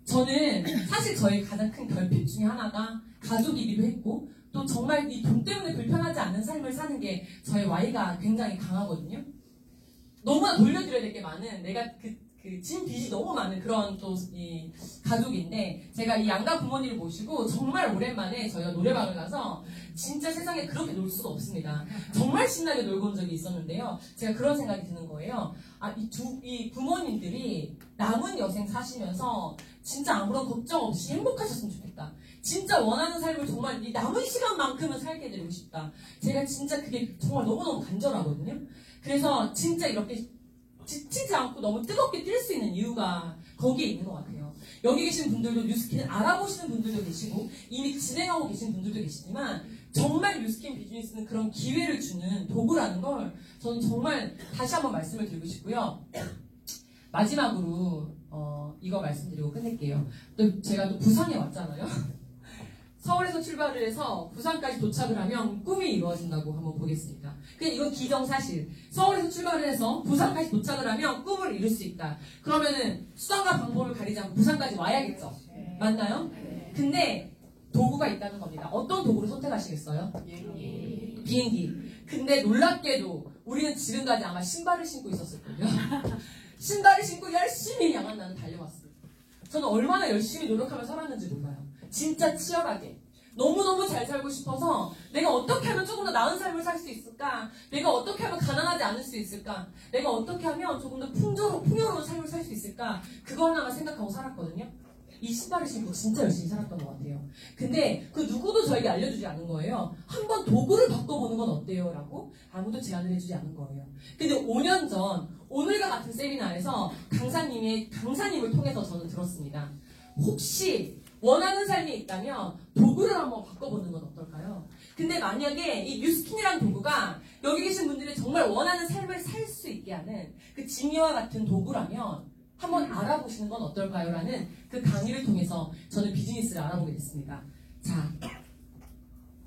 저는 사실 저희 가장 큰 결핍 중에 하나가 가족이기도 했고 또 정말 이 돈 때문에 불편하지 않는 삶을 사는 게 저의 Y가 굉장히 강하거든요. 너무나 돌려드려야 될 게 많은 내가 진 빚이 너무 많은 그런 또 이 가족인데 제가 이 양가 부모님을 모시고 정말 오랜만에 저희가 노래방을 가서 진짜 세상에 그렇게 놀 수가 없습니다. 정말 신나게 놀고 온 적이 있었는데요. 제가 그런 생각이 드는 거예요. 이 부모님들이 남은 여생 사시면서 진짜 아무런 걱정 없이 행복하셨으면 좋겠다. 진짜 원하는 삶을 정말 이 남은 시간만큼은 살게 해드리고 싶다. 제가 진짜 그게 정말 너무너무 간절하거든요. 그래서 진짜 이렇게 지치지 않고 너무 뜨겁게 뛸 수 있는 이유가 거기에 있는 것 같아요. 여기 계신 분들도 뉴스킨을 알아보시는 분들도 계시고 이미 진행하고 계신 분들도 계시지만 정말 뉴스킨 비즈니스는 그런 기회를 주는 도구라는 걸 저는 정말 다시 한번 말씀을 드리고 싶고요. 마지막으로 이거 말씀드리고 끝낼게요. 또 제가 또 부산에 왔잖아요. 서울에서 출발을 해서 부산까지 도착을 하면 꿈이 이루어진다고 한번 보겠습니다. 그냥 이건 기정사실. 서울에서 출발을 해서 부산까지 도착을 하면 꿈을 이룰 수 있다. 그러면은 수단과 방법을 가리지 않고 부산까지 와야겠죠. 맞나요? 근데 도구가 있다는 겁니다. 어떤 도구를 선택하시겠어요? 비행기. 근데 놀랍게도 우리는 지금까지 아마 신발을 신고 있었을 거예요. 신발을 신고 열심히 양한 나는 달려왔어요. 저는 얼마나 열심히 노력하며 살았는지 몰라요. 진짜 치열하게. 너무너무 잘 살고 싶어서 내가 어떻게 하면 조금 더 나은 삶을 살 수 있을까? 내가 어떻게 하면 가난하지 않을 수 있을까? 내가 어떻게 하면 조금 더 풍요로운 삶을 살 수 있을까? 그거 하나만 생각하고 살았거든요. 이 신발을 신고 진짜 열심히 살았던 것 같아요. 근데 그 누구도 저에게 알려주지 않은 거예요. 한번 도구를 바꿔보는 건 어때요? 라고 아무도 제안을 해주지 않은 거예요. 근데 5년 전 오늘과 같은 세미나에서 강사님을 통해서 저는 들었습니다. 혹시 원하는 삶이 있다면 도구를 한번 바꿔보는 건 어떨까요? 근데 만약에 이 뉴스킨이라는 도구가 여기 계신 분들이 정말 원하는 삶을 살 수 있게 하는 그 지니와 같은 도구라면 한번 알아보시는 건 어떨까요? 라는 그 강의를 통해서 저는 비즈니스를 알아보게 됐습니다. 자,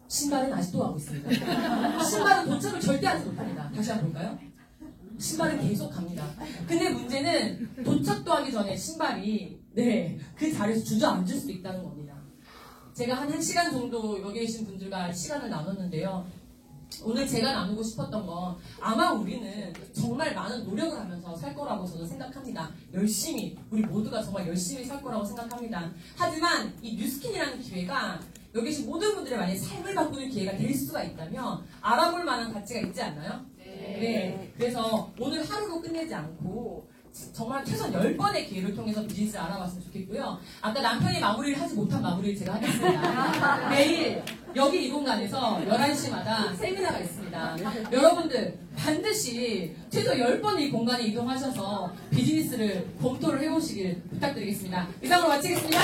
신발은 아직도 하고 있습니다. 신발은 도착을 절대 하지 못합니다. 다시 한번 볼까요? 신발은 계속 갑니다. 근데 문제는 도착도 하기 전에 신발이 그 자리에서 주저앉을 수도 있다는 겁니다. 제가 한 1시간 정도 여기 계신 분들과 시간을 나눴는데요. 오늘 제가 나누고 싶었던 건 아마 우리는 정말 많은 노력을 하면서 살 거라고 저는 생각합니다. 열심히, 우리 모두가 정말 열심히 살 거라고 생각합니다. 하지만 이 뉴스킨이라는 기회가 여기 계신 모든 분들의 만약에 삶을 바꾸는 기회가 될 수가 있다면 알아볼 만한 가치가 있지 않나요? 네. 그래서 오늘 하루로 끝내지 않고 정말 최소한 10번의 기회를 통해서 비즈니스를 알아봤으면 좋겠고요. 아까 남편이 마무리를 하지 못한 마무리를 제가 하겠습니다. 내일 여기 이 공간에서 11시마다 세미나가 있습니다. 여러분들 반드시 최소 10번 이 공간에 이동하셔서 비즈니스를 검토를 해보시길 부탁드리겠습니다. 이상으로 마치겠습니다.